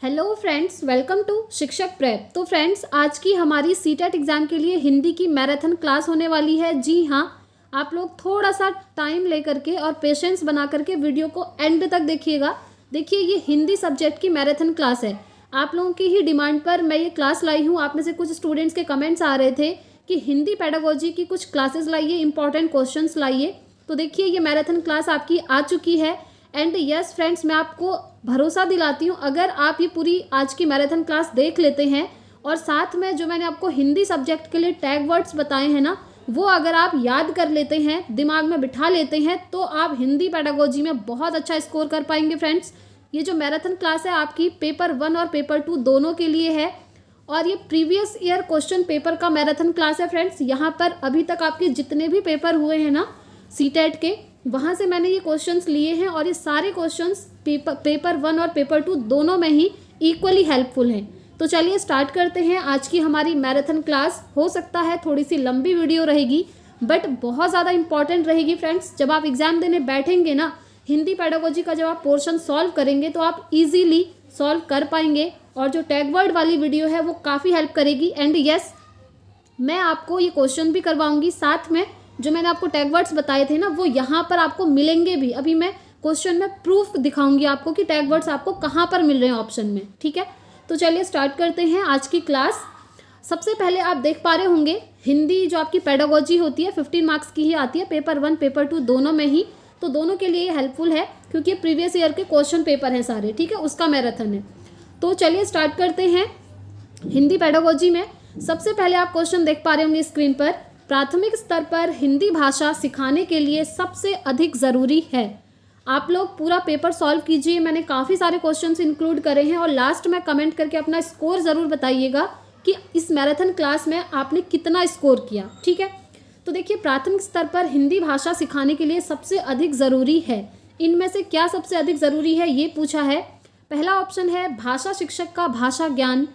Hello friends, welcome to शिक्षक prep. तो friends, आज की हमारी सीटेट एग्ज़ाम के लिए हिंदी की मैराथन क्लास होने वाली है। जी हाँ, आप लोग थोड़ा सा टाइम लेकर के और पेशेंस बना करके वीडियो को एंड तक देखिएगा। देखिए, ये हिंदी सब्जेक्ट की मैराथन क्लास है। आप लोगों की ही डिमांड पर मैं ये क्लास लाई हूँ। आप में से कुछ स्टूडेंट्स के कमेंट्स आ रहे थे कि हिंदी पेडागोजी की कुछ क्लासेस लाइए, इंपॉर्टेंट क्वेश्चंस लाइए। तो देखिए, ये मैराथन क्लास आपकी आ चुकी है। एंड यस फ्रेंड्स, मैं आपको भरोसा दिलाती हूँ, अगर आप ये पूरी आज की मैराथन क्लास देख लेते हैं और साथ में जो मैंने आपको हिंदी सब्जेक्ट के लिए टैग वर्ड्स बताए हैं ना, वो अगर आप याद कर लेते हैं, दिमाग में बिठा लेते हैं, तो आप हिंदी पेडागोजी में बहुत अच्छा स्कोर कर पाएंगे। फ्रेंड्स, ये जो मैराथन क्लास है आपकी पेपर 1 और पेपर 2 दोनों के लिए है और ये प्रीवियस ईयर क्वेश्चन पेपर का मैराथन क्लास है। फ्रेंड्स, यहाँ पर अभी तक आपके जितने भी पेपर हुए हैं ना सीटेट के, वहाँ से मैंने ये क्वेश्चंस लिए हैं और ये सारे क्वेश्चंस पेपर 1 और पेपर 2 दोनों में ही इक्वली हेल्पफुल हैं। तो चलिए स्टार्ट करते हैं आज की हमारी मैराथन क्लास। हो सकता है थोड़ी सी लंबी वीडियो रहेगी, बट बहुत ज़्यादा इंपॉर्टेंट रहेगी। फ्रेंड्स, जब आप एग्ज़ाम देने बैठेंगे ना, हिंदी पेडागोजी का जब आप पोर्शन सॉल्व करेंगे तो आप ईजीली सॉल्व कर पाएंगे और जो टैग वर्ड वाली वीडियो है वो काफ़ी हेल्प करेगी। एंड यस, मैं आपको ये क्वेश्चन भी करवाऊंगी, साथ में जो मैंने आपको टैग वर्ड्स बताए थे ना, वो यहाँ पर आपको मिलेंगे भी। अभी मैं क्वेश्चन में प्रूफ दिखाऊंगी आपको कि टैग वर्ड्स आपको कहाँ पर मिल रहे हैं ऑप्शन में। ठीक है, तो चलिए स्टार्ट करते हैं आज की क्लास। सबसे पहले आप देख पा रहे होंगे, हिंदी जो आपकी पेडागोजी होती है 15 मार्क्स की ही आती है, पेपर 1 पेपर 2 दोनों में ही। तो दोनों के लिए हेल्पफुल है क्योंकि प्रीवियस ईयर के क्वेश्चन पेपर हैं सारे। ठीक है, उसका मैराथन है। तो चलिए स्टार्ट करते हैं। हिंदी पेडागोजी में सबसे पहले आप क्वेश्चन देख पा रहे होंगे स्क्रीन पर। प्राथमिक स्तर पर हिंदी भाषा सिखाने के लिए सबसे अधिक ज़रूरी है। आप लोग पूरा पेपर सॉल्व कीजिए, मैंने काफ़ी सारे क्वेश्चंस इंक्लूड करे हैं और लास्ट में कमेंट करके अपना स्कोर ज़रूर बताइएगा कि इस मैराथन क्लास में आपने कितना स्कोर किया। ठीक है, तो देखिए, प्राथमिक स्तर पर हिंदी भाषा सिखाने के लिए सबसे अधिक ज़रूरी है। इनमें से क्या सबसे अधिक ज़रूरी है ये पूछा है। पहला ऑप्शन है भाषा शिक्षक का भाषा ज्ञान,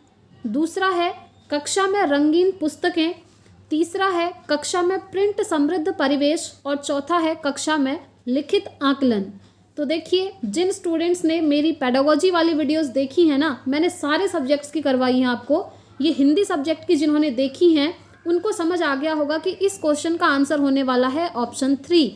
दूसरा है कक्षा में रंगीन पुस्तकें, तीसरा है कक्षा में प्रिंट समृद्ध परिवेश और चौथा है कक्षा में लिखित आकलन। तो देखिए, जिन स्टूडेंट्स ने मेरी पेडागोजी वाली वीडियोस देखी हैं ना, मैंने सारे सब्जेक्ट्स की करवाई हैं आपको। ये हिंदी सब्जेक्ट की जिन्होंने देखी हैं उनको समझ आ गया होगा कि इस क्वेश्चन का आंसर होने वाला है ऑप्शन 3।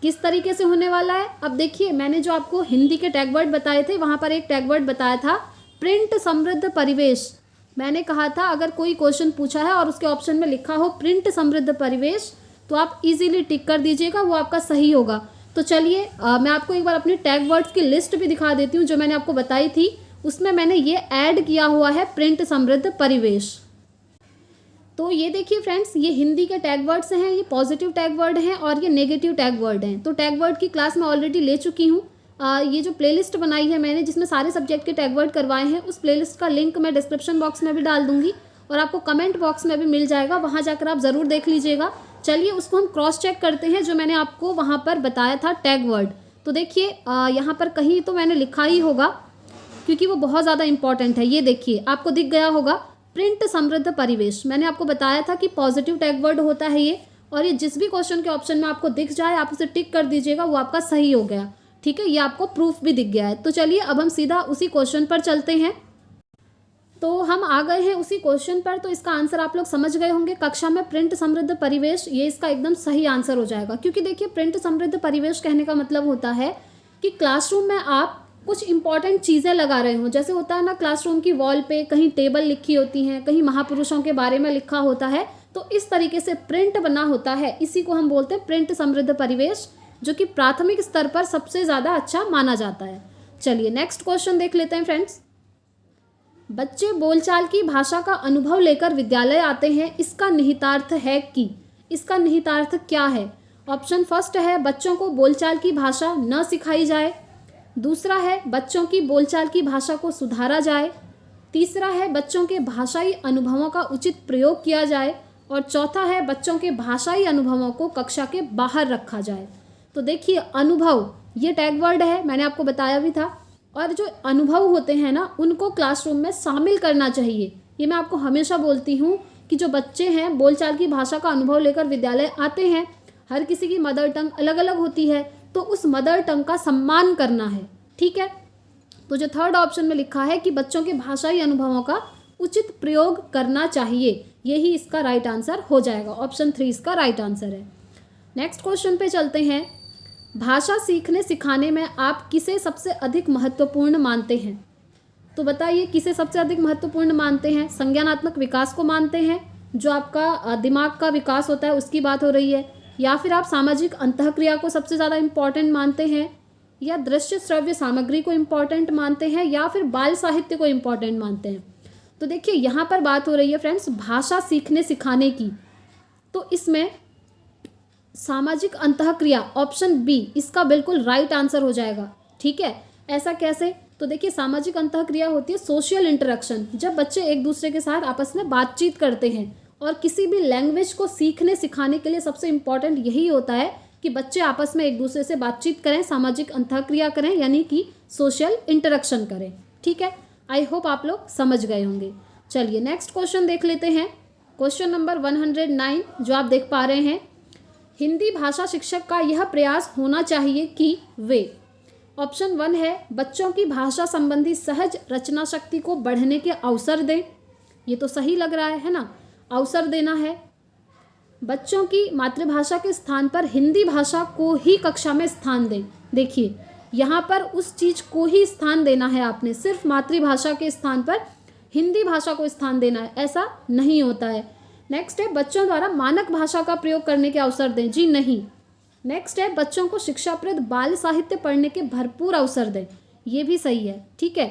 किस तरीके से होने वाला है, अब देखिए, मैंने जो आपको हिंदी के टैग वर्ड बताए थे वहाँ पर एक टैग वर्ड बताया था प्रिंट समृद्ध परिवेश। मैंने कहा था अगर कोई क्वेश्चन पूछा है और उसके ऑप्शन में लिखा हो प्रिंट समृद्ध परिवेश तो आप इजीली टिक कर दीजिएगा, वो आपका सही होगा। तो चलिए मैं आपको एक बार अपने टैग वर्ड्स की लिस्ट भी दिखा देती हूँ जो मैंने आपको बताई थी। उसमें मैंने ये ऐड किया हुआ है प्रिंट समृद्ध परिवेश। तो ये देखिए फ्रेंड्स, ये हिंदी के टैग वर्ड्स हैं, ये पॉजिटिव टैग वर्ड हैं और ये नेगेटिव टैग वर्ड हैं। तो टैग वर्ड की क्लास मैं ऑलरेडी ले चुकी हूँ। ये जो प्लेलिस्ट बनाई है मैंने जिसमें सारे सब्जेक्ट के टैग वर्ड करवाए हैं, उस प्लेलिस्ट का लिंक मैं डिस्क्रिप्शन बॉक्स में भी डाल दूंगी और आपको कमेंट बॉक्स में भी मिल जाएगा, वहाँ जाकर आप ज़रूर देख लीजिएगा। चलिए उसको हम क्रॉस चेक करते हैं जो मैंने आपको वहाँ पर बताया था टैग वर्ड। तो देखिए, यहाँ पर कहीं तो मैंने लिखा ही होगा क्योंकि वो बहुत ज़्यादा इंपॉर्टेंट है। ये देखिए, आपको दिख गया होगा प्रिंट समृद्ध परिवेश। मैंने आपको बताया था कि पॉजिटिव टैग वर्ड होता है ये, और ये जिस भी क्वेश्चन के ऑप्शन में आपको दिख जाए आप उसे टिक कर दीजिएगा, वो आपका सही हो गया। ठीक है, ये आपको प्रूफ भी दिख गया है। तो चलिए अब हम सीधा उसी क्वेश्चन पर चलते हैं। तो हम आ गए हैं उसी क्वेश्चन पर। तो इसका आंसर आप लोग समझ गए होंगे, कक्षा में प्रिंट समृद्ध परिवेश, ये इसका एकदम सही आंसर हो जाएगा। क्योंकि देखिए, प्रिंट समृद्ध परिवेश कहने का मतलब होता है कि क्लासरूम में आप कुछ इंपॉर्टेंट चीज़ें लगा रहे हो। जैसे होता है ना, क्लासरूम की वॉल पे कहीं टेबल लिखी होती हैं, कहीं महापुरुषों के बारे में लिखा होता है, तो इस तरीके से प्रिंट बना होता है। इसी को हम बोलते हैं प्रिंट समृद्ध परिवेश, जो कि प्राथमिक स्तर पर सबसे ज़्यादा अच्छा माना जाता है। चलिए नेक्स्ट क्वेश्चन देख लेते हैं फ्रेंड्स। बच्चे बोलचाल की भाषा का अनुभव लेकर विद्यालय आते हैं, इसका निहितार्थ है कि, इसका निहितार्थ क्या है। ऑप्शन फर्स्ट है बच्चों को बोलचाल की भाषा न सिखाई जाए, दूसरा है बच्चों की बोलचाल की भाषा को सुधारा जाए, तीसरा है बच्चों के भाषाई अनुभवों का उचित प्रयोग किया जाए और चौथा है बच्चों के भाषाई अनुभवों को कक्षा के बाहर रखा जाए। तो देखिए, अनुभव ये टैग वर्ड है, मैंने आपको बताया भी था। और जो अनुभव होते हैं ना, उनको क्लासरूम में शामिल करना चाहिए। ये मैं आपको हमेशा बोलती हूँ कि जो बच्चे हैं बोलचाल की भाषा का अनुभव लेकर विद्यालय आते हैं, हर किसी की मदर टंग अलग अलग होती है, तो उस मदर टंग का सम्मान करना है। ठीक है, तो जो थर्ड ऑप्शन में लिखा है कि बच्चों के भाषाई अनुभवों का उचित प्रयोग करना चाहिए, यही इसका राइट आंसर हो जाएगा। ऑप्शन 3 इसका राइट आंसर है। नेक्स्ट क्वेश्चन पे चलते हैं। भाषा सीखने सिखाने में आप किसे सबसे अधिक महत्वपूर्ण मानते हैं? तो बताइए किसे सबसे अधिक महत्वपूर्ण मानते हैं? संज्ञानात्मक विकास को मानते हैं, जो आपका दिमाग का विकास होता है उसकी बात हो रही है, या फिर आप सामाजिक अंतःक्रिया को सबसे ज़्यादा इम्पॉर्टेंट मानते हैं, या दृश्य श्रव्य सामग्री को इम्पॉर्टेंट मानते हैं, या फिर बाल साहित्य को इम्पॉर्टेंट मानते हैं? तो देखिए यहाँ पर बात हो रही है फ्रेंड्स भाषा सीखने सिखाने की, तो इसमें सामाजिक अंतःक्रिया ऑप्शन बी इसका बिल्कुल राइट आंसर हो जाएगा। ठीक है, ऐसा कैसे? तो देखिए सामाजिक अंतःक्रिया होती है सोशल इंटरेक्शन, जब बच्चे एक दूसरे के साथ आपस में बातचीत करते हैं। और किसी भी लैंग्वेज को सीखने सिखाने के लिए सबसे इम्पॉर्टेंट यही होता है कि बच्चे आपस में एक दूसरे से बातचीत करें, सामाजिक अंतःक्रिया करें, यानी कि सोशल इंटरेक्शन करें। ठीक है, आई होप आप लोग समझ गए होंगे। चलिए नेक्स्ट क्वेश्चन देख लेते हैं। क्वेश्चन नंबर 109 जो आप देख पा रहे हैं, हिंदी भाषा शिक्षक का यह प्रयास होना चाहिए कि वे, ऑप्शन 1 है बच्चों की भाषा संबंधी सहज रचना शक्ति को बढ़ने के अवसर दें। ये तो सही लग रहा है ना, अवसर देना है। बच्चों की मातृभाषा के स्थान पर हिंदी भाषा को ही कक्षा में स्थान दें। देखिए यहाँ पर उस चीज़ को ही स्थान देना है आपने, सिर्फ मातृभाषा के स्थान पर हिंदी भाषा को स्थान देना है, ऐसा नहीं होता है। नेक्स्ट है बच्चों द्वारा मानक भाषा का प्रयोग करने के अवसर दें। जी नहीं। नेक्स्ट है बच्चों को शिक्षाप्रद बाल साहित्य पढ़ने के भरपूर अवसर दें। ये भी सही है। ठीक है,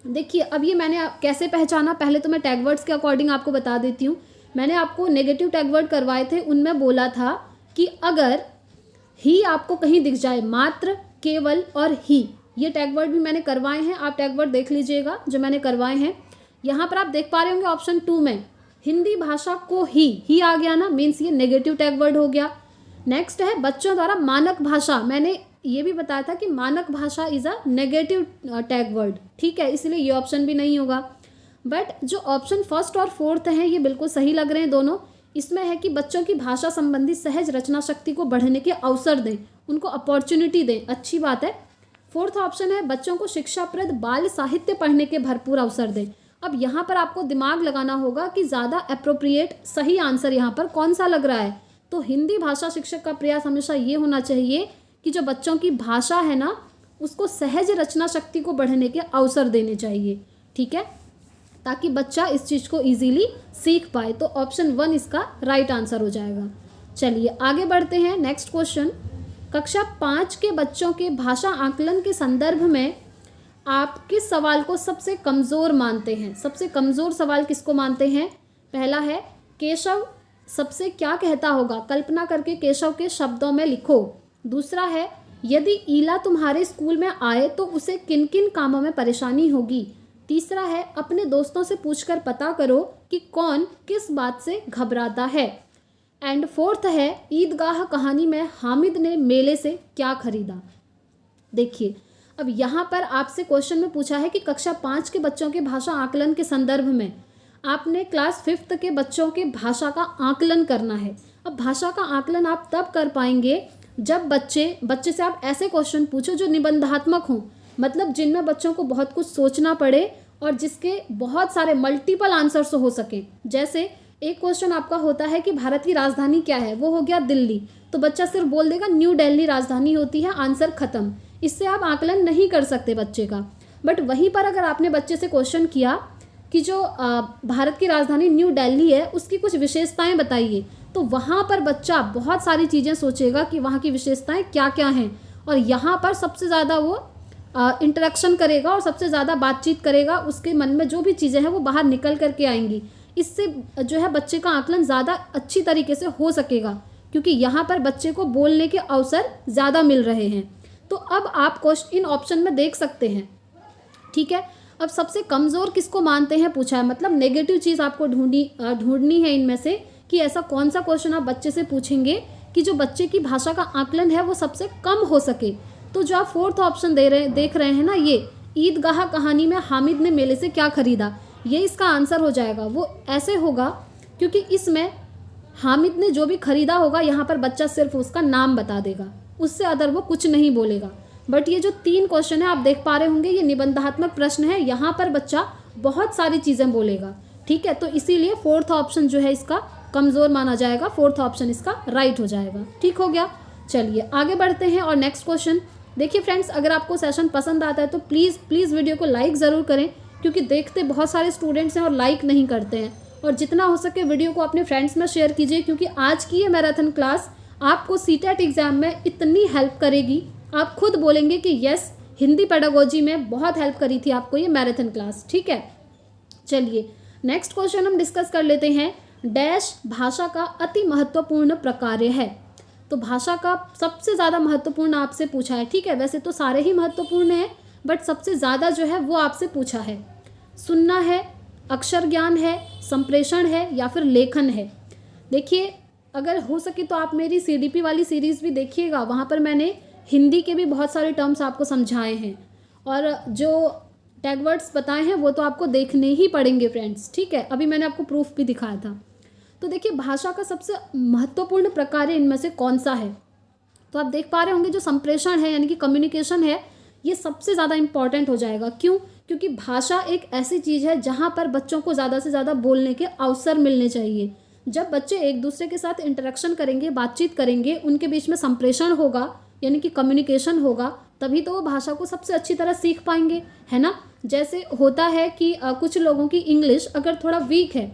देखिए अब ये मैंने कैसे पहचाना, पहले तो मैं टैग वर्ड्स के अकॉर्डिंग आपको बता देती हूँ। मैंने आपको नेगेटिव टैग वर्ड करवाए थे, उनमें बोला था कि अगर ही आपको कहीं दिख जाए, मात्र, केवल और ही, ये टैग वर्ड भी मैंने करवाए हैं। आप टैग वर्ड देख लीजिएगा जो मैंने करवाए हैं। यहाँ पर आप देख पा रहे होंगे ऑप्शन 2 में हिंदी भाषा को ही आ गया ना, मीन्स ये नेगेटिव टैग वर्ड हो गया। नेक्स्ट है बच्चों द्वारा मानक भाषा, मैंने ये भी बताया था कि मानक भाषा is a negative tag word. ठीक है, इसलिए ये ऑप्शन भी नहीं होगा। बट जो ऑप्शन फर्स्ट और फोर्थ हैं ये बिल्कुल सही लग रहे हैं दोनों। इसमें है कि बच्चों की भाषा संबंधी सहज रचना शक्ति को बढ़ने के अवसर दें, उनको अपॉर्चुनिटी दें, अच्छी बात है। फोर्थ ऑप्शन है बच्चों को शिक्षाप्रद बाल साहित्य पढ़ने के भरपूर अवसर दें। अब यहाँ पर आपको दिमाग लगाना होगा कि ज़्यादा अप्रोप्रिएट सही आंसर यहाँ पर कौन सा लग रहा है। तो हिंदी भाषा शिक्षक का प्रयास हमेशा ये होना चाहिए कि जो बच्चों की भाषा है ना उसको सहज रचना शक्ति को बढ़ने के अवसर देने चाहिए। ठीक है, ताकि बच्चा इस चीज़ को इजीली सीख पाए। तो ऑप्शन 1 इसका राइट आंसर हो जाएगा। चलिए आगे बढ़ते हैं। नेक्स्ट क्वेश्चन, कक्षा 5 के बच्चों के भाषा आकलन के संदर्भ में आप किस सवाल को सबसे कमज़ोर मानते हैं? सबसे कमज़ोर सवाल किसको मानते हैं? पहला है केशव सबसे क्या कहता होगा, कल्पना करके केशव के शब्दों में लिखो। दूसरा है यदि ईला तुम्हारे स्कूल में आए तो उसे किन किन कामों में परेशानी होगी। तीसरा है अपने दोस्तों से पूछकर पता करो कि कौन किस बात से घबराता है। एंड फोर्थ है ईदगाह कहानी में हामिद ने मेले से क्या खरीदा। देखिए अब यहाँ पर आपसे क्वेश्चन में पूछा है कि कक्षा 5 के बच्चों के भाषा आकलन के संदर्भ में आपने क्लास 5th के बच्चों के भाषा का आकलन करना है। अब भाषा का आकलन आप तब कर पाएंगे जब बच्चे से आप ऐसे क्वेश्चन पूछो जो निबंधात्मक हों, मतलब जिनमें बच्चों को बहुत कुछ सोचना पड़े और जिसके बहुत सारे मल्टीपल आंसर्स हो सकें। जैसे एक क्वेश्चन आपका होता है कि भारत की राजधानी क्या है, वो हो गया दिल्ली, तो बच्चा सिर्फ बोल देगा न्यू दिल्ली राजधानी होती है, आंसर खत्म। इससे आप आकलन नहीं कर सकते बच्चे का। बट वहीं पर अगर आपने बच्चे से क्वेश्चन किया कि जो भारत की राजधानी न्यू दिल्ली है उसकी कुछ विशेषताएं बताइए, तो वहाँ पर बच्चा बहुत सारी चीज़ें सोचेगा कि वहाँ की विशेषताएं क्या क्या हैं, और यहाँ पर सबसे ज़्यादा वो इंटरेक्शन करेगा और सबसे ज़्यादा बातचीत करेगा। उसके मन में जो भी चीज़ें हैं वो बाहर निकल करके आएंगी। इससे जो है बच्चे का आकलन ज़्यादा अच्छी तरीके से हो सकेगा, क्योंकि यहाँ पर बच्चे को बोलने के अवसर ज़्यादा मिल रहे हैं। तो अब आप क्वेश्चन इन ऑप्शन में देख सकते हैं। ठीक है, अब सबसे कमज़ोर किसको मानते हैं पूछा है, मतलब नेगेटिव चीज़ आपको ढूंढनी है इनमें से कि ऐसा कौन सा क्वेश्चन आप बच्चे से पूछेंगे कि जो बच्चे की भाषा का आकलन है वो सबसे कम हो सके। तो जो आप फोर्थ ऑप्शन देख रहे हैं ना, ये ईदगाह कहानी में हामिद ने मेले से क्या खरीदा, ये इसका आंसर हो जाएगा। वो ऐसे होगा क्योंकि इसमें हामिद ने जो भी खरीदा होगा यहाँ पर बच्चा सिर्फ उसका नाम बता देगा, उससे अदर वो कुछ नहीं बोलेगा। बट ये जो 3 क्वेश्चन है आप देख पा रहे होंगे, ये निबंधात्मक प्रश्न है। यहाँ पर बच्चा बहुत सारी चीज़ें बोलेगा, ठीक है। तो इसीलिए 4th ऑप्शन जो है इसका कमज़ोर माना जाएगा, 4th ऑप्शन इसका राइट हो जाएगा। ठीक हो गया। चलिए आगे बढ़ते हैं और नेक्स्ट क्वेश्चन देखिए फ्रेंड्स, अगर आपको सेशन पसंद आता है तो प्लीज़ वीडियो को लाइक ज़रूर करें, क्योंकि देखते बहुत सारे स्टूडेंट्स हैं और लाइक नहीं करते हैं। और जितना हो सके वीडियो को अपने फ्रेंड्स में शेयर कीजिए, क्योंकि आज की ये मैराथन क्लास आपको सीटेट एग्ज़ाम में इतनी हेल्प करेगी, आप खुद बोलेंगे कि यस, हिंदी पेडागोजी में बहुत हेल्प करी थी आपको ये मैराथन क्लास। ठीक है, चलिए नेक्स्ट क्वेश्चन हम डिस्कस कर लेते हैं। डैश भाषा का अति महत्वपूर्ण प्रकार्य है। तो भाषा का सबसे ज़्यादा महत्वपूर्ण आपसे पूछा है, ठीक है। वैसे तो सारे ही महत्वपूर्ण हैं, बट सबसे ज़्यादा जो है वो आपसे पूछा है। सुनना है, अक्षर ज्ञान है, संप्रेषण है या फिर लेखन है। देखिए अगर हो सके तो आप मेरी CDP वाली सीरीज़ भी देखिएगा, वहाँ पर मैंने हिंदी के भी बहुत सारे टर्म्स आपको समझाए हैं, और जो टैग वर्ड्स बताए हैं वो तो आपको देखने ही पड़ेंगे फ्रेंड्स। ठीक है, अभी मैंने आपको प्रूफ भी दिखाया था। तो देखिए भाषा का सबसे महत्वपूर्ण प्रकार इनमें से कौन सा है, तो आप देख पा रहे होंगे जो संप्रेषण है यानी कि कम्युनिकेशन है, ये सबसे ज़्यादा इम्पॉर्टेंट हो जाएगा। क्यों? क्योंकि भाषा एक ऐसी चीज़ है जहाँ पर बच्चों को ज़्यादा से ज़्यादा बोलने के अवसर मिलने चाहिए। जब बच्चे एक दूसरे के साथ इंटरेक्शन करेंगे, बातचीत करेंगे, उनके बीच में संप्रेषण होगा यानी कि कम्युनिकेशन होगा, तभी तो वो भाषा को सबसे अच्छी तरह सीख पाएंगे, है ना। जैसे होता है कि कुछ लोगों की इंग्लिश अगर थोड़ा वीक है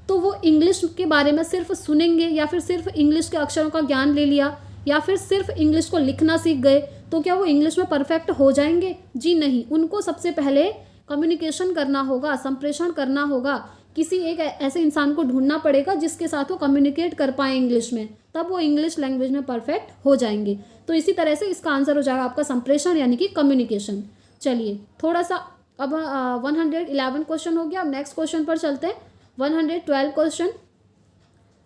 तो वो इंग्लिश के बारे में सिर्फ सुनेंगे या फिर सिर्फ इंग्लिश के अक्षरों का ज्ञान ले लिया या फिर सिर्फ इंग्लिश को लिखना सीख गए, तो क्या वो इंग्लिश में परफेक्ट हो जाएंगे? जी नहीं, उनको सबसे पहले कम्युनिकेशन करना होगा, संप्रेषण करना होगा। किसी एक ऐसे इंसान को ढूंढना पड़ेगा जिसके साथ वो कम्युनिकेट कर पाए इंग्लिश में, तब वो इंग्लिश लैंग्वेज में परफेक्ट हो जाएंगे। तो इसी तरह से इसका आंसर हो जाएगा आपका संप्रेषण यानी कि कम्युनिकेशन। चलिए थोड़ा सा अब 111 क्वेश्चन हो गया। अब नेक्स्ट क्वेश्चन पर चलते हैं। 112 क्वेश्चन,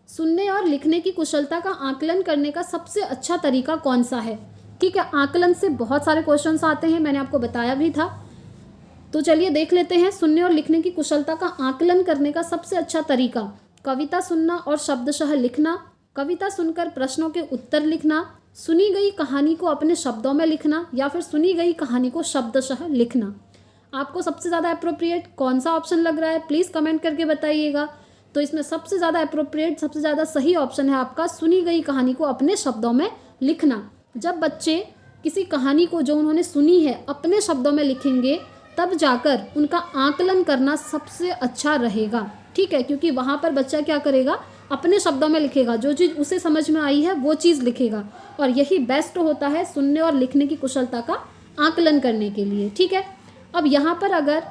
सुनने और लिखने की कुशलता का आकलन करने का सबसे अच्छा तरीका कौन सा है? ठीक है, आकलन से बहुत सारे क्वेश्चंस आते हैं, मैंने आपको बताया भी था। तो चलिए देख लेते हैं। सुनने और लिखने की कुशलता का आकलन करने का सबसे अच्छा तरीका, कविता सुनना और शब्दशः लिखना, कविता सुनकर प्रश्नों के उत्तर लिखना, सुनी गई कहानी को अपने शब्दों में लिखना या फिर सुनी गई कहानी को शब्दशः लिखना। आपको सबसे ज़्यादा अप्रोप्रिएट कौन सा ऑप्शन लग रहा है, प्लीज़ कमेंट करके बताइएगा। तो इसमें सबसे ज़्यादा अप्रोप्रिएट, सबसे ज़्यादा सही ऑप्शन है आपका सुनी गई कहानी को अपने शब्दों में लिखना। जब बच्चे किसी कहानी को जो उन्होंने सुनी है अपने शब्दों में लिखेंगे, तब जाकर उनका आकलन करना सबसे अच्छा रहेगा। ठीक है, क्योंकि वहाँ पर बच्चा क्या करेगा, अपने शब्दों में लिखेगा, जो चीज़ उसे समझ में आई है वो चीज़ लिखेगा, और यही बेस्ट होता है सुनने और लिखने की कुशलता का आकलन करने के लिए। ठीक है, अब यहाँ पर अगर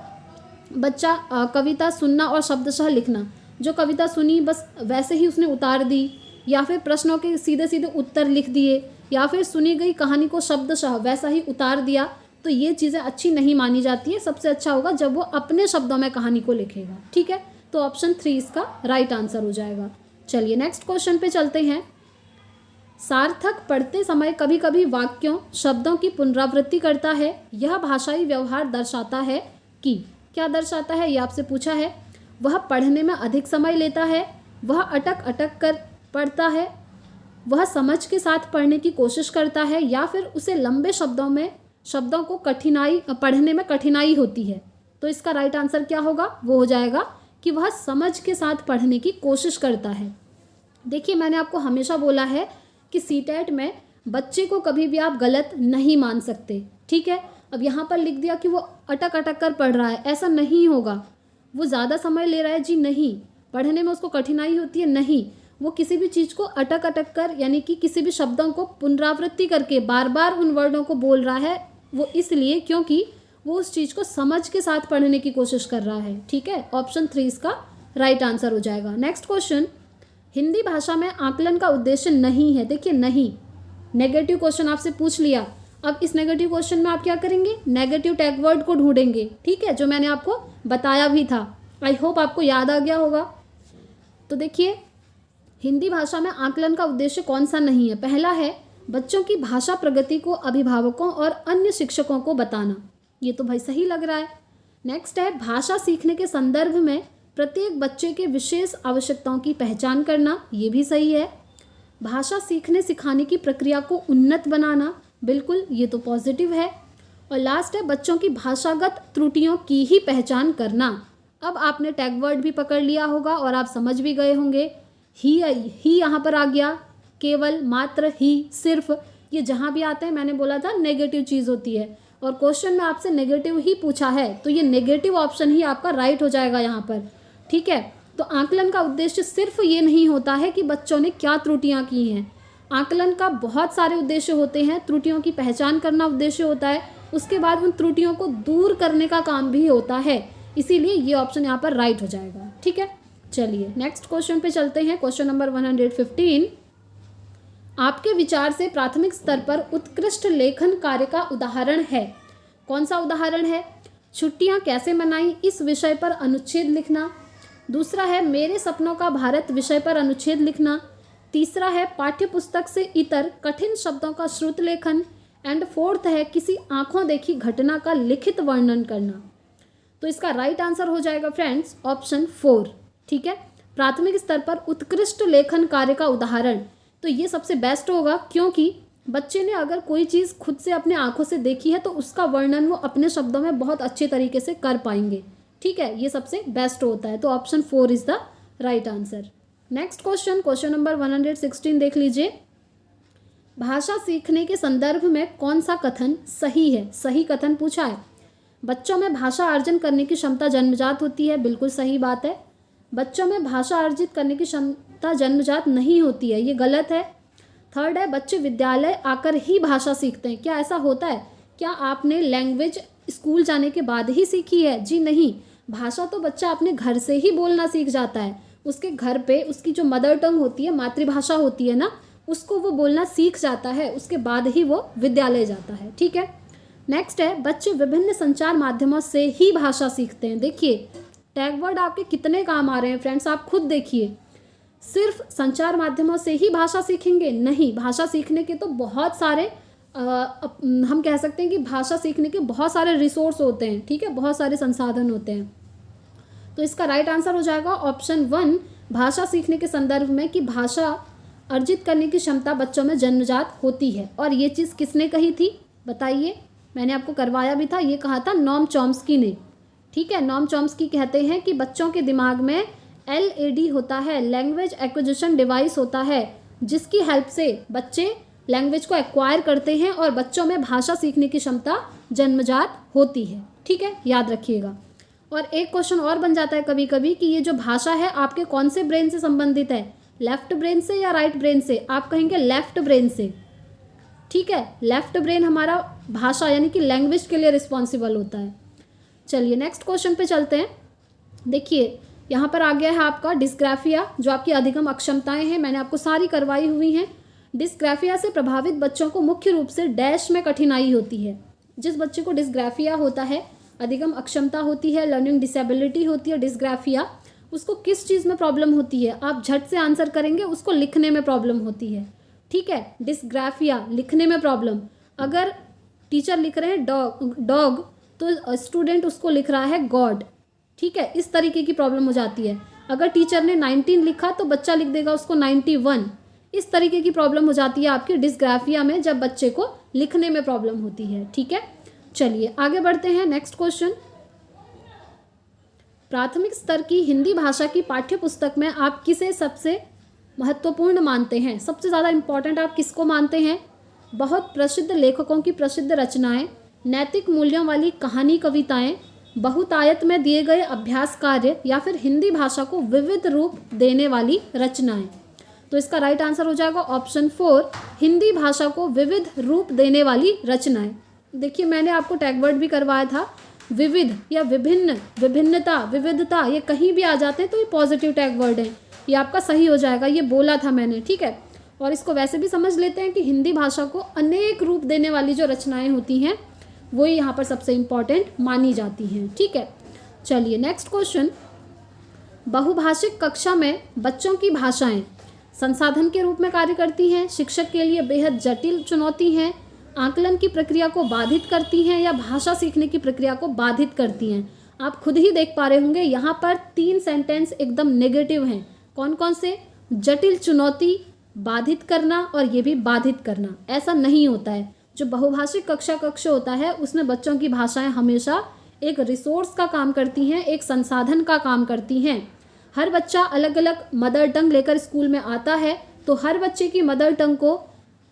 बच्चा कविता सुनना और शब्दशः लिखना, जो कविता सुनी बस वैसे ही उसने उतार दी, या फिर प्रश्नों के सीधे सीधे उत्तर लिख दिए, या फिर सुनी गई कहानी को शब्दशः वैसा ही उतार दिया, तो ये चीज़ें अच्छी नहीं मानी जाती है। सबसे अच्छा होगा जब वो अपने शब्दों में कहानी को लिखेगा। ठीक है, तो ऑप्शन 3 इसका राइट आंसर हो जाएगा। चलिए नेक्स्ट क्वेश्चन पे चलते हैं। सार्थक पढ़ते समय कभी कभी वाक्यों, शब्दों की पुनरावृत्ति करता है, यह भाषाई व्यवहार दर्शाता है कि, क्या दर्शाता है ये आपसे पूछा है। वह पढ़ने में अधिक समय लेता है, वह अटक अटक कर पढ़ता है, वह समझ के साथ पढ़ने की कोशिश करता है, या फिर उसे लंबे शब्दों को पढ़ने में कठिनाई होती है। तो इसका राइट आंसर क्या होगा, वो हो जाएगा कि वह समझ के साथ पढ़ने की कोशिश करता है। देखिए मैंने आपको हमेशा बोला है कि सीटेट में बच्चे को कभी भी आप गलत नहीं मान सकते। ठीक है, अब यहाँ पर लिख दिया कि वो अटक अटक कर पढ़ रहा है, ऐसा नहीं होगा। वो ज़्यादा समय ले रहा है, जी नहीं। पढ़ने में उसको कठिनाई होती है, नहीं। वो किसी भी चीज़ को अटक अटक कर यानी कि किसी भी शब्दों को पुनरावृत्ति करके बार बार उन वर्डों को बोल रहा है, वो इसलिए क्योंकि वो उस चीज़ को समझ के साथ पढ़ने की कोशिश कर रहा है। ठीक है, ऑप्शन 3 इसका राइट आंसर हो जाएगा। नेक्स्ट क्वेश्चन, हिंदी भाषा में आकलन का उद्देश्य नहीं है। देखिए नहीं, नेगेटिव क्वेश्चन आपसे पूछ लिया। अब इस नेगेटिव क्वेश्चन में आप क्या करेंगे, नेगेटिव टैग वर्ड को ढूंढेंगे। ठीक है, जो मैंने आपको बताया भी था, आई होप आपको याद आ गया होगा। तो देखिए हिंदी भाषा में आकलन का उद्देश्य कौन सा नहीं है। पहला है बच्चों की भाषा प्रगति को अभिभावकों और अन्य शिक्षकों को बताना, ये तो भाई सही लग रहा है। नेक्स्ट है भाषा सीखने के संदर्भ में प्रत्येक बच्चे के विशेष आवश्यकताओं की पहचान करना, ये भी सही है। भाषा सीखने सिखाने की प्रक्रिया को उन्नत बनाना, बिल्कुल, ये तो पॉजिटिव है। और लास्ट है बच्चों की भाषागत त्रुटियों की ही पहचान करना। अब आपने टैग वर्ड भी पकड़ लिया होगा और आप समझ भी गए होंगे। ही यहाँ पर आ गया, केवल, मात्र, ही, सिर्फ, ये जहाँ भी आते हैं मैंने बोला था नेगेटिव चीज़ होती है और क्वेश्चन में आपसे नेगेटिव ही पूछा है तो ये नेगेटिव ऑप्शन ही आपका राइट हो जाएगा यहाँ पर। ठीक है, तो आकलन का उद्देश्य सिर्फ ये नहीं होता है कि बच्चों ने क्या त्रुटियाँ की हैं। आकलन का बहुत सारे उद्देश्य होते हैं। त्रुटियों की पहचान करना उद्देश्य होता है, उसके बाद उन त्रुटियों को दूर करने का काम भी होता है, इसीलिए ये ऑप्शन यहाँ पर राइट हो जाएगा। ठीक है, चलिए नेक्स्ट क्वेश्चन पे चलते हैं। क्वेश्चन नंबर 115, आपके विचार से प्राथमिक स्तर पर उत्कृष्ट लेखन कार्य का उदाहरण है। कौन सा उदाहरण है? छुट्टियां कैसे मनाई, इस विषय पर अनुच्छेद लिखना। दूसरा है मेरे सपनों का भारत विषय पर अनुच्छेद लिखना। तीसरा है पाठ्य पुस्तक से इतर कठिन शब्दों का श्रुत लेखन। एंड फोर्थ है किसी आंखों देखी घटना का लिखित वर्णन करना। तो इसका राइट आंसर हो जाएगा फ्रेंड्स ऑप्शन 4। ठीक है, प्राथमिक स्तर पर उत्कृष्ट लेखन कार्य का उदाहरण, तो ये सबसे बेस्ट होगा क्योंकि बच्चे ने अगर कोई चीज़ खुद से अपने आंखों से देखी है तो उसका वर्णन वो अपने शब्दों में बहुत अच्छे तरीके से कर पाएंगे। ठीक है, ये सबसे बेस्ट होता है, तो option 4 is the right answer. Next question, question number 116 देख लीजिए। भाषा सीखने के संदर्भ में कौन सा कथन सही है? सही कथन पूछा है। बच्चों में भाषा अर्जन करने की क्षमता जन्मजात होती है, बिल्कुल सही बात है। बच्चों में भाषा अर्जित करने की क्षमता जन्मजात नहीं होती है, ये गलत है। थर्ड है बच्चे विद्यालय आकर ही भाषा सीखते हैं। क्या ऐसा होता है? क्या आपने लैंग्वेज स्कूल जाने के बाद ही सीखी है? जी नहीं, भाषा तो बच्चा अपने घर से ही बोलना सीख जाता है। उसके घर पे उसकी जो मदर टंग होती है, मातृभाषा होती है ना, उसको वो बोलना सीख जाता है, उसके बाद ही वो विद्यालय जाता है। ठीक है, नेक्स्ट है बच्चे विभिन्न संचार माध्यमों से ही भाषा सीखते हैं। देखिए टैग वर्ड आपके कितने काम आ रहे हैं फ्रेंड्स, आप खुद देखिए। सिर्फ संचार माध्यमों से ही भाषा सीखेंगे? नहीं, भाषा सीखने के तो बहुत सारे हम कह सकते हैं कि भाषा सीखने के बहुत सारे रिसोर्स होते हैं। ठीक है, बहुत सारे संसाधन होते हैं। तो इसका राइट आंसर हो जाएगा ऑप्शन 1, भाषा सीखने के संदर्भ में कि भाषा अर्जित करने की क्षमता बच्चों में जन्मजात होती है। और ये चीज़ किसने कही थी बताइए? मैंने आपको करवाया भी था, ये कहा था नॉम चॉम्स्की ने। ठीक है, नॉम चॉम्स्की कहते हैं कि बच्चों के दिमाग में LAD होता है, लैंग्वेज एक्विजिशन डिवाइस होता है, जिसकी हेल्प से बच्चे लैंग्वेज को एक्वायर करते हैं और बच्चों में भाषा सीखने की क्षमता जन्मजात होती है। ठीक है, याद रखिएगा। और एक क्वेश्चन और बन जाता है कभी कभी कि ये जो भाषा है आपके कौन से ब्रेन से संबंधित है, लेफ्ट ब्रेन से या राइट ब्रेन से? आप कहेंगे लेफ्ट ब्रेन से। ठीक है, लेफ्ट ब्रेन हमारा भाषा यानी कि लैंग्वेज के लिए रिस्पॉन्सिबल होता है। चलिए नेक्स्ट क्वेश्चन पे चलते हैं। देखिए यहाँ पर आ गया है आपका डिस्ग्राफिया, जो आपकी अधिगम अक्षमताएं हैं, मैंने आपको सारी करवाई हुई हैं। डिस्ग्राफिया से प्रभावित बच्चों को मुख्य रूप से डैश में कठिनाई होती है। जिस बच्चे को डिस्ग्राफिया होता है, अधिगम अक्षमता होती है, लर्निंग डिसेबिलिटी होती है, डिस्ग्राफिया, उसको किस चीज़ में प्रॉब्लम होती है? आप झट से आंसर करेंगे, उसको लिखने में प्रॉब्लम होती है। ठीक है, डिस्ग्राफिया लिखने में प्रॉब्लम। अगर टीचर लिख रहे हैं डॉग तो स्टूडेंट उसको लिख रहा है गॉड। ठीक है, इस तरीके की प्रॉब्लम हो जाती है। अगर टीचर ने 19 लिखा तो बच्चा लिख देगा उसको 91। इस तरीके की प्रॉब्लम हो जाती है आपकी डिस्ग्राफिया में, जब बच्चे को लिखने में प्रॉब्लम होती है। ठीक है, चलिए आगे बढ़ते हैं। नेक्स्ट क्वेश्चन, प्राथमिक स्तर की हिंदी भाषा की पाठ्य पुस्तक में आप किसे सबसे महत्वपूर्ण मानते हैं? सबसे ज़्यादा इम्पॉर्टेंट आप किसको मानते हैं? बहुत प्रसिद्ध लेखकों की प्रसिद्ध रचनाएं, नैतिक मूल्यों वाली कहानी कविताएं, बहुतायत में दिए गए अभ्यास कार्य, या फिर हिंदी भाषा को विविध रूप देने वाली रचनाएं? तो इसका राइट आंसर हो जाएगा ऑप्शन 4, हिंदी भाषा को विविध रूप देने वाली रचनाएं। देखिए मैंने आपको टैग वर्ड भी करवाया था, विविध या विभिन्न, विभिन्नता, विविधता, ये कहीं भी आ जाते हैं तो ये पॉजिटिव टैग वर्ड है, ये आपका सही हो जाएगा, ये बोला था मैंने। ठीक है, और इसको वैसे भी समझ लेते हैं कि हिंदी भाषा को अनेक रूप देने वाली जो रचनाएं होती हैं वो यहाँ पर सबसे इम्पॉर्टेंट मानी जाती हैं। ठीक है, चलिए नेक्स्ट क्वेश्चन, बहुभाषिक कक्षा में बच्चों की भाषाएं संसाधन के रूप में कार्य करती हैं, शिक्षक के लिए बेहद जटिल चुनौती हैं, आकलन की प्रक्रिया को बाधित करती हैं, या भाषा सीखने की प्रक्रिया को बाधित करती हैं? आप खुद ही देख पा रहे होंगे यहाँ पर 3 सेंटेंस एकदम नेगेटिव हैं। कौन कौन से? जटिल चुनौती, बाधित करना और ये भी बाधित करना। ऐसा नहीं होता है, जो बहुभाषिक कक्ष होता है उसमें बच्चों की भाषाएं हमेशा एक रिसोर्स का काम करती हैं, एक संसाधन का काम करती हैं। हर बच्चा अलग अलग मदर टंग लेकर स्कूल में आता है, तो हर बच्चे की मदर टंग को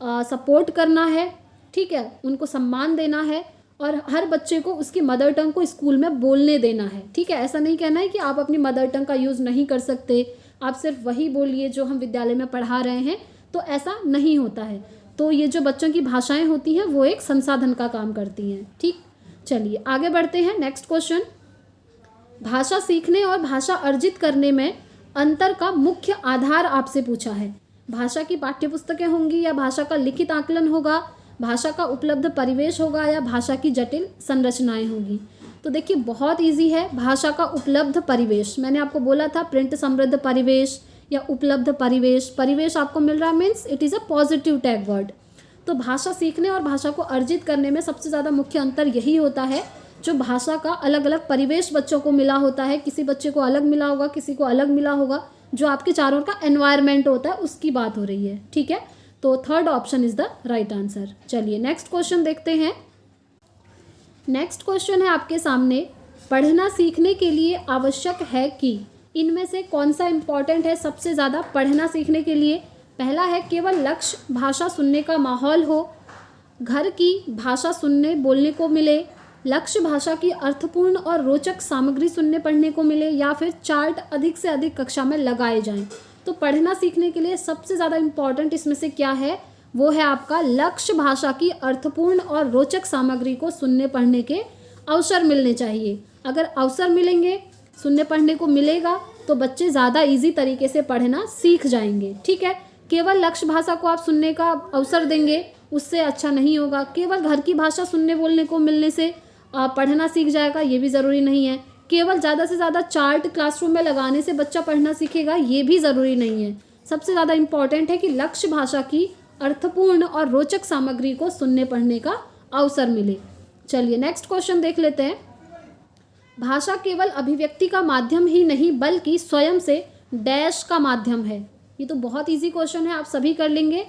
सपोर्ट करना है, ठीक है, उनको सम्मान देना है और हर बच्चे को उसकी मदर टंग को स्कूल में बोलने देना है, ठीक है। ऐसा नहीं कहना है कि आप अपनी मदर टंग का यूज़ नहीं कर सकते, आप सिर्फ वही बोलिए जो हम विद्यालय में पढ़ा रहे हैं, तो ऐसा नहीं होता है। तो ये जो बच्चों की भाषाएं होती हैं वो एक संसाधन का काम करती हैं, ठीक। चलिए आगे बढ़ते हैं। नेक्स्ट क्वेश्चन, भाषा सीखने और भाषा अर्जित करने में अंतर का मुख्य आधार आपसे पूछा है। भाषा की पाठ्यपुस्तकें होंगी या भाषा का लिखित आकलन होगा, भाषा का उपलब्ध परिवेश होगा या भाषा की जटिल संरचनाएं होंगी। तो देखिए बहुत इजी है, भाषा का उपलब्ध परिवेश। मैंने आपको बोला था प्रिंट समृद्ध परिवेश या उपलब्ध परिवेश। परिवेश आपको मिल रहा means it is a positive tag word. तो भाषा सीखने और भाषा को अर्जित करने में सबसे ज़्यादा मुख्य अंतर यही होता है, जो भाषा का अलग अलग परिवेश बच्चों को मिला होता है, किसी बच्चे को अलग मिला होगा, किसी को अलग मिला होगा, जो आपके चारों का एनवायरनमेंट होता है उसकी बात हो रही है, ठीक है। तो third option is the right answer. चलिए नेक्स्ट क्वेश्चन देखते हैं। नेक्स्ट क्वेश्चन है आपके सामने, पढ़ना सीखने के लिए आवश्यक है कि इनमें से कौन सा इंपॉर्टेंट है सबसे ज़्यादा पढ़ना सीखने के लिए। पहला है केवल लक्ष्य भाषा सुनने का माहौल हो, घर की भाषा सुनने बोलने को मिले, लक्ष्य भाषा की अर्थपूर्ण और रोचक सामग्री सुनने पढ़ने को मिले, या फिर चार्ट अधिक से अधिक कक्षा में लगाए जाएं। तो पढ़ना सीखने के लिए सबसे ज़्यादा इम्पॉर्टेंट इसमें से क्या है, वो है आपका लक्ष्य भाषा की अर्थपूर्ण और रोचक सामग्री को सुनने पढ़ने के अवसर मिलने चाहिए। अगर अवसर मिलेंगे, सुनने पढ़ने को मिलेगा, तो बच्चे ज़्यादा इजी तरीके से पढ़ना सीख जाएंगे, ठीक है। केवल लक्ष्य भाषा को आप सुनने का अवसर देंगे, उससे अच्छा नहीं होगा। केवल घर की भाषा सुनने बोलने को मिलने से पढ़ना सीख जाएगा, ये भी ज़रूरी नहीं है। केवल ज़्यादा से ज़्यादा चार्ट क्लासरूम में लगाने से बच्चा पढ़ना सीखेगा, ये भी ज़रूरी नहीं है। सबसे ज़्यादा इम्पॉर्टेंट है कि लक्ष्य भाषा की अर्थपूर्ण और रोचक सामग्री को सुनने पढ़ने का अवसर मिले। चलिए नेक्स्ट क्वेश्चन देख लेते हैं। भाषा केवल अभिव्यक्ति का माध्यम ही नहीं बल्कि स्वयं से डैश का माध्यम है। ये तो बहुत इजी क्वेश्चन है, आप सभी कर लेंगे।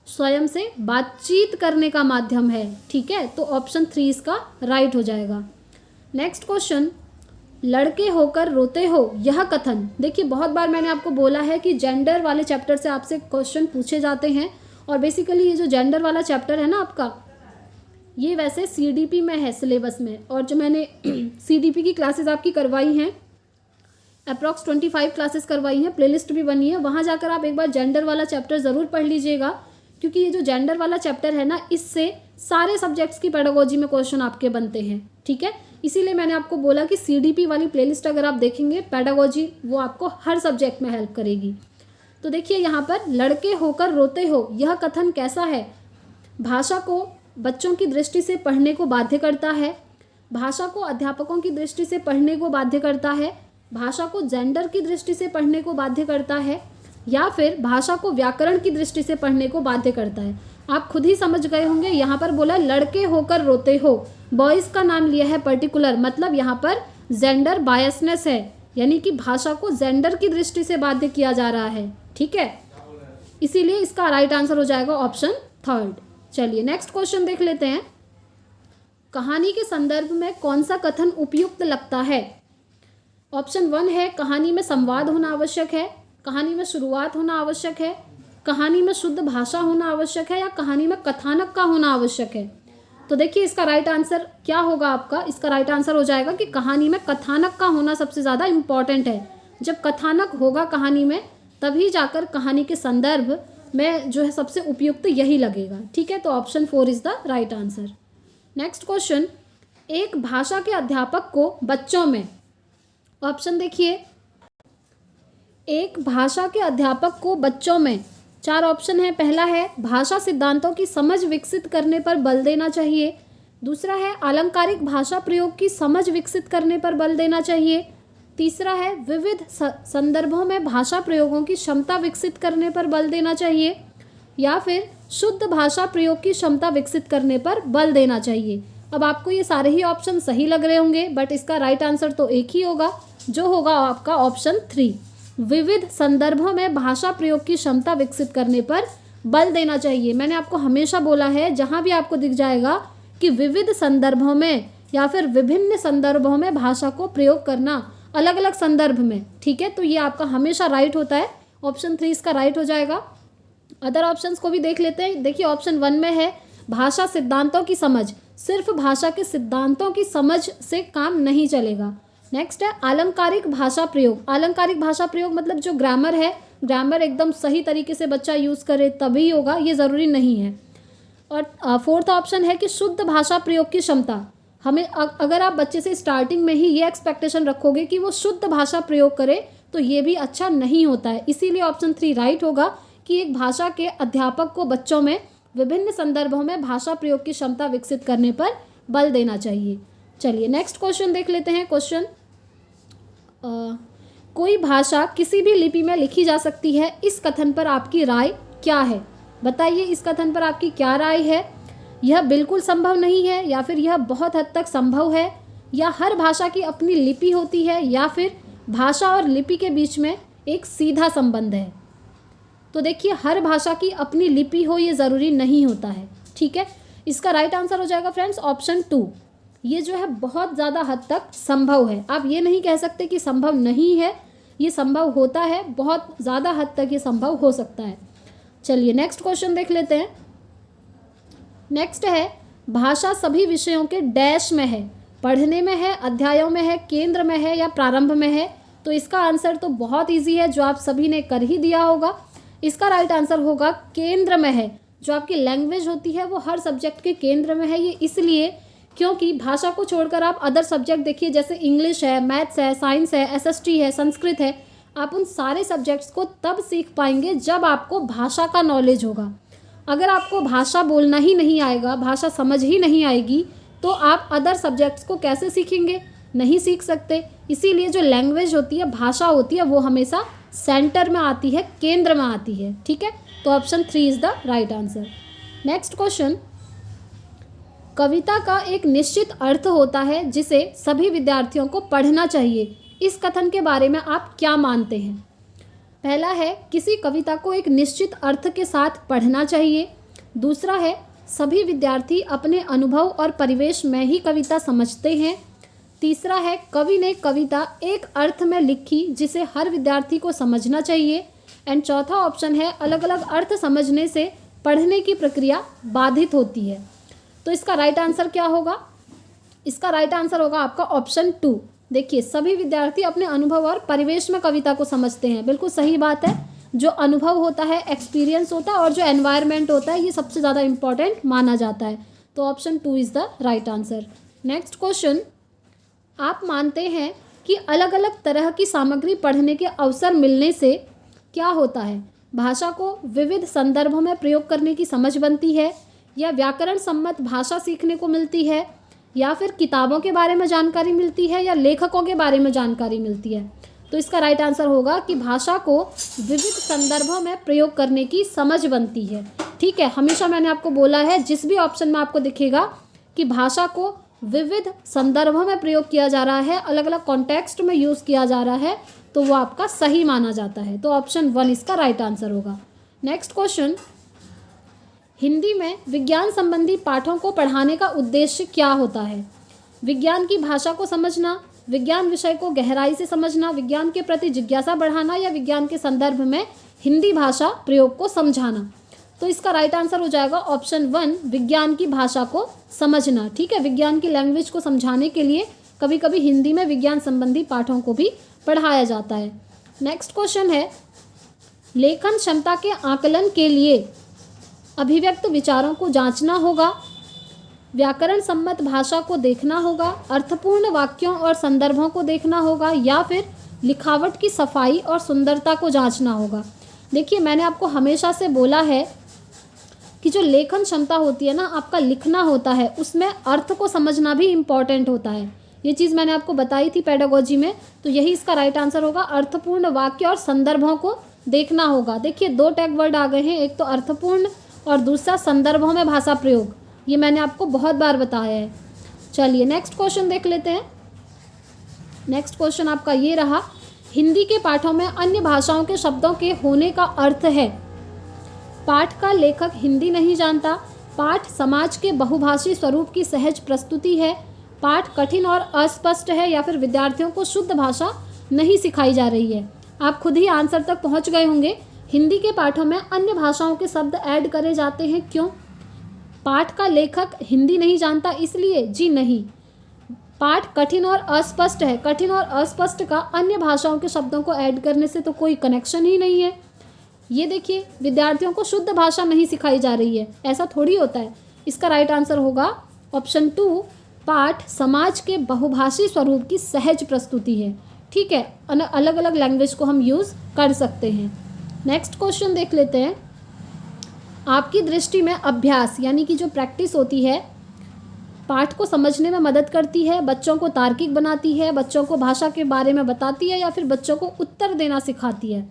स्वयं से बातचीत करने का माध्यम है, ठीक है। तो ऑप्शन 3 इसका राइट हो जाएगा। नेक्स्ट क्वेश्चन, लड़के होकर रोते हो यह कथन। देखिए बहुत बार मैंने आपको बोला है कि जेंडर वाले चैप्टर से आपसे क्वेश्चन पूछे जाते हैं, और बेसिकली ये जो जेंडर वाला चैप्टर है ना आपका, ये वैसे CDP में है सिलेबस में, और जो मैंने CDP की क्लासेस आपकी करवाई हैं, अप्रॉक्स 25 क्लासेस करवाई हैं, प्लेलिस्ट भी बनी है, वहाँ जाकर आप एक बार जेंडर वाला चैप्टर ज़रूर पढ़ लीजिएगा, क्योंकि ये जो जेंडर वाला चैप्टर है ना, इससे सारे सब्जेक्ट्स की पेडागोजी में क्वेश्चन आपके बनते हैं, ठीक है। इसीलिए मैंने आपको बोला कि CDP वाली प्लेलिस्ट अगर आप देखेंगे, पेडागोजी वो आपको हर सब्जेक्ट में हेल्प करेगी। तो देखिए यहाँ पर लड़के होकर रोते हो यह कथन कैसा है। भाषा को बच्चों की दृष्टि से पढ़ने को बाध्य करता है, भाषा को अध्यापकों की दृष्टि से पढ़ने को बाध्य करता है, भाषा को जेंडर की दृष्टि से पढ़ने को बाध्य करता है, या फिर भाषा को व्याकरण की दृष्टि से पढ़ने को बाध्य करता है। आप खुद ही समझ गए होंगे, यहाँ पर बोला लड़के होकर रोते हो, बॉयज़ का नाम लिया है पर्टिकुलर, मतलब यहाँ पर जेंडर बायसनेस है, यानी कि भाषा को जेंडर की दृष्टि से बाध्य किया जा रहा है, ठीक है। इसीलिए इसका राइट आंसर हो जाएगा ऑप्शन 3। चलिए नेक्स्ट क्वेश्चन देख लेते हैं। कहानी के संदर्भ में कौन सा कथन उपयुक्त लगता है। ऑप्शन 1 है कहानी में संवाद होना आवश्यक है, कहानी में शुरुआत होना आवश्यक है, कहानी में शुद्ध भाषा होना आवश्यक है, या कहानी में कथानक का होना आवश्यक है। तो देखिए इसका राइट आंसर क्या होगा आपका। इसका राइट आंसर हो जाएगा कि कहानी में कथानक का होना सबसे ज़्यादा इम्पॉर्टेंट है। जब कथानक होगा कहानी में, तभी जाकर कहानी के संदर्भ में जो है सबसे उपयुक्त यही लगेगा, ठीक है। तो option 4 is the right answer. Next question, एक भाषा के अध्यापक को बच्चों में, ऑप्शन देखिए, एक भाषा के अध्यापक को बच्चों में 4 ऑप्शन है। पहला है भाषा सिद्धांतों की समझ विकसित करने पर बल देना चाहिए, दूसरा है आलंकारिक भाषा प्रयोग की समझ विकसित करने पर बल देना चाहिए, तीसरा है विविध संदर्भों में भाषा प्रयोगों की क्षमता विकसित करने पर बल देना चाहिए, या फिर शुद्ध भाषा प्रयोग की क्षमता विकसित करने पर बल देना चाहिए। अब आपको ये सारे ही ऑप्शन सही लग रहे होंगे, बट इसका राइट आंसर तो एक ही होगा, जो होगा आपका ऑप्शन 3, विविध संदर्भों में भाषा प्रयोग की क्षमता विकसित करने पर बल देना चाहिए। मैंने आपको हमेशा बोला है, जहाँ भी आपको दिख जाएगा कि विविध संदर्भों में या फिर विभिन्न संदर्भों में भाषा को प्रयोग करना, अलग अलग संदर्भ में, ठीक है, तो ये आपका हमेशा राइट होता है। ऑप्शन 3 इसका राइट हो जाएगा। अदर ऑप्शंस को भी देख लेते हैं। देखिए ऑप्शन 1 में है भाषा सिद्धांतों की समझ। सिर्फ भाषा के सिद्धांतों की समझ से काम नहीं चलेगा। नेक्स्ट है आलंकारिक भाषा प्रयोग। आलंकारिक भाषा प्रयोग मतलब जो ग्रामर है, ग्रामर एकदम सही तरीके से बच्चा यूज़ करे तभी होगा, ये ज़रूरी नहीं है। और फोर्थ ऑप्शन है कि शुद्ध भाषा प्रयोग की क्षमता। हमें अगर आप बच्चे से स्टार्टिंग में ही ये एक्सपेक्टेशन रखोगे कि वो शुद्ध भाषा प्रयोग करे तो ये भी अच्छा नहीं होता है। इसीलिए ऑप्शन 3 राइट होगा कि एक भाषा के अध्यापक को बच्चों में विभिन्न संदर्भों में भाषा प्रयोग की क्षमता विकसित करने पर बल देना चाहिए। चलिए नेक्स्ट क्वेश्चन देख लेते हैं। क्वेश्चन, कोई भाषा किसी भी लिपि में लिखी जा सकती है, इस कथन पर आपकी राय क्या है? बताइए इस कथन पर आपकी क्या राय है? यह बिल्कुल संभव नहीं है, या फिर यह बहुत हद तक संभव है, या हर भाषा की अपनी लिपि होती है, या फिर भाषा और लिपि के बीच में एक सीधा संबंध है? तो देखिए हर भाषा की अपनी लिपि हो ये ज़रूरी नहीं होता है, ठीक है। इसका राइट आंसर हो जाएगा फ्रेंड्स ऑप्शन 2। ये जो है बहुत ज़्यादा हद तक संभव है। आप ये नहीं कह सकते कि संभव नहीं है, ये संभव होता है, बहुत ज़्यादा हद तक ये संभव हो सकता है। चलिए नेक्स्ट क्वेश्चन देख लेते हैं। नेक्स्ट है भाषा सभी विषयों के डैश में है, पढ़ने में है, अध्यायों में है, केंद्र में है या प्रारंभ में है? तो इसका आंसर तो बहुत ईजी है, जो आप सभी ने कर ही दिया होगा। इसका राइट आंसर होगा केंद्र में है। जो आपकी लैंग्वेज होती है वो हर सब्जेक्ट के केंद्र में है। ये इसलिए क्योंकि भाषा को छोड़कर आप अदर सब्जेक्ट देखिए, जैसे इंग्लिश है, मैथ्स है, साइंस है, एसएसटी है, संस्कृत है, आप उन सारे सब्जेक्ट्स को तब सीख पाएंगे जब आपको भाषा का नॉलेज होगा। अगर आपको भाषा बोलना ही नहीं आएगा, भाषा समझ ही नहीं आएगी, तो आप अदर सब्जेक्ट्स को कैसे सीखेंगे? नहीं सीख सकते। इसीलिए जो लैंग्वेज होती है, भाषा होती है, वो हमेशा सेंटर में आती है, केंद्र में आती है, ठीक है। तो option 3 is the right answer. Next question, कविता का एक निश्चित अर्थ होता है जिसे सभी विद्यार्थियों को पढ़ना चाहिए, इस कथन के बारे में आप क्या मानते हैं? पहला है किसी कविता को एक निश्चित अर्थ के साथ पढ़ना चाहिए। दूसरा है सभी विद्यार्थी अपने अनुभव और परिवेश में ही कविता समझते हैं। तीसरा है कवि ने कविता एक अर्थ में लिखी जिसे हर विद्यार्थी को समझना चाहिए। एंड चौथा ऑप्शन है अलग अलग अर्थ समझने से पढ़ने की प्रक्रिया बाधित होती है। तो इसका राइट आंसर क्या होगा? इसका राइट आंसर होगा आपका ऑप्शन 2। देखिए सभी विद्यार्थी अपने अनुभव और परिवेश में कविता को समझते हैं, बिल्कुल सही बात है। जो अनुभव होता है, एक्सपीरियंस होता है, और जो एनवायरनमेंट होता है, ये सबसे ज़्यादा इंपॉर्टेंट माना जाता है। तो option 2 is the right answer. Next question, आप मानते हैं कि अलग अलग तरह की सामग्री पढ़ने के अवसर मिलने से क्या होता है? भाषा को विविध संदर्भों में प्रयोग करने की समझ बनती है, या व्याकरण सम्मत भाषा सीखने को मिलती है, या फिर किताबों के बारे में जानकारी मिलती है, या लेखकों के बारे में जानकारी मिलती है? तो इसका राइट आंसर होगा कि भाषा को विविध संदर्भों में प्रयोग करने की समझ बनती है, ठीक है। हमेशा मैंने आपको बोला है, जिस भी ऑप्शन में आपको दिखेगा कि भाषा को विविध संदर्भों में प्रयोग किया जा रहा है, अलग अलग कॉन्टेक्स्ट में यूज़ किया जा रहा है, तो वो आपका सही माना जाता है। तो ऑप्शन 1 इसका राइट आंसर होगा। नेक्स्ट क्वेश्चन, हिंदी में विज्ञान संबंधी पाठों को पढ़ाने का उद्देश्य क्या होता है? विज्ञान की भाषा को समझना, विज्ञान विषय को गहराई से समझना, विज्ञान के प्रति जिज्ञासा बढ़ाना, या विज्ञान के संदर्भ में हिंदी भाषा प्रयोग को समझाना? तो इसका राइट आंसर हो जाएगा ऑप्शन 1, विज्ञान की भाषा को समझना, ठीक है। विज्ञान की लैंग्वेज को समझाने के लिए कभी कभी हिंदी में विज्ञान संबंधी पाठों को भी पढ़ाया जाता है। नेक्स्ट क्वेश्चन है, लेखन क्षमता के आकलन के लिए अभिव्यक्त विचारों को जांचना होगा, व्याकरण सम्मत भाषा को देखना होगा, अर्थपूर्ण वाक्यों और संदर्भों को देखना होगा, या फिर लिखावट की सफाई और सुंदरता को जांचना होगा? देखिए मैंने आपको हमेशा से बोला है कि जो लेखन क्षमता होती है ना, आपका लिखना होता है, उसमें अर्थ को समझना भी इम्पॉर्टेंट होता है। ये चीज़ मैंने आपको बताई थी पेडागोजी में, तो यही इसका राइट आंसर होगा। अर्थपूर्ण वाक्य और संदर्भों को देखना होगा। देखिए 2 टैग वर्ड आ गए हैं, एक तो अर्थपूर्ण और दूसरा संदर्भों में भाषा प्रयोग। ये मैंने आपको बहुत बार बताया है। चलिए नेक्स्ट क्वेश्चन देख लेते हैं। नेक्स्ट क्वेश्चन आपका ये रहा, हिंदी के पाठों में अन्य भाषाओं के शब्दों के होने का अर्थ है। पाठ का लेखक हिंदी नहीं जानता, पाठ समाज के बहुभाषी स्वरूप की सहज प्रस्तुति है, पाठ कठिन और अस्पष्ट है, या फिर विद्यार्थियों को शुद्ध भाषा नहीं सिखाई जा रही है। आप खुद ही आंसर तक पहुंच गए होंगे। हिंदी के पाठों में अन्य भाषाओं के शब्द ऐड करे जाते हैं, क्यों? पाठ का लेखक हिंदी नहीं जानता इसलिए? जी नहीं। पाठ कठिन और अस्पष्ट है, कठिन और अस्पष्ट का अन्य भाषाओं के शब्दों को ऐड करने से तो कोई कनेक्शन ही नहीं है। ये देखिए, विद्यार्थियों को शुद्ध भाषा नहीं सिखाई जा रही है, ऐसा थोड़ी होता है। इसका राइट आंसर होगा ऑप्शन 2, पाठ समाज के बहुभाषी स्वरूप की सहज प्रस्तुति है। ठीक है, अलग अलग लैंग्वेज को हम यूज़ कर सकते हैं। नेक्स्ट क्वेश्चन देख लेते हैं। आपकी दृष्टि में अभ्यास यानी कि जो प्रैक्टिस होती है, पाठ को समझने में मदद करती है, बच्चों को तार्किक बनाती है, बच्चों को भाषा के बारे में बताती है, या फिर बच्चों को उत्तर देना सिखाती है?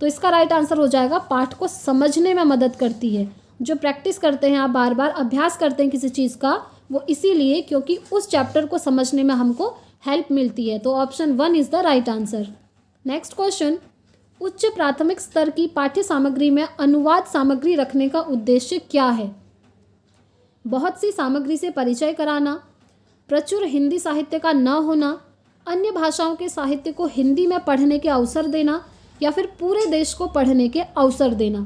तो इसका राइट आंसर हो जाएगा पाठ को समझने में मदद करती है। जो प्रैक्टिस करते हैं, आप बार बार अभ्यास करते हैं किसी चीज़ का, वो इसीलिए क्योंकि उस चैप्टर को समझने में हमको हेल्प मिलती है। तो option 1 is the right answer. Next question, उच्च प्राथमिक स्तर की पाठ्य सामग्री में अनुवाद सामग्री रखने का उद्देश्य क्या है? बहुत सी सामग्री से परिचय कराना, प्रचुर हिंदी साहित्य का न होना, अन्य भाषाओं के साहित्य को हिंदी में पढ़ने के अवसर देना, या फिर पूरे देश को पढ़ने के अवसर देना।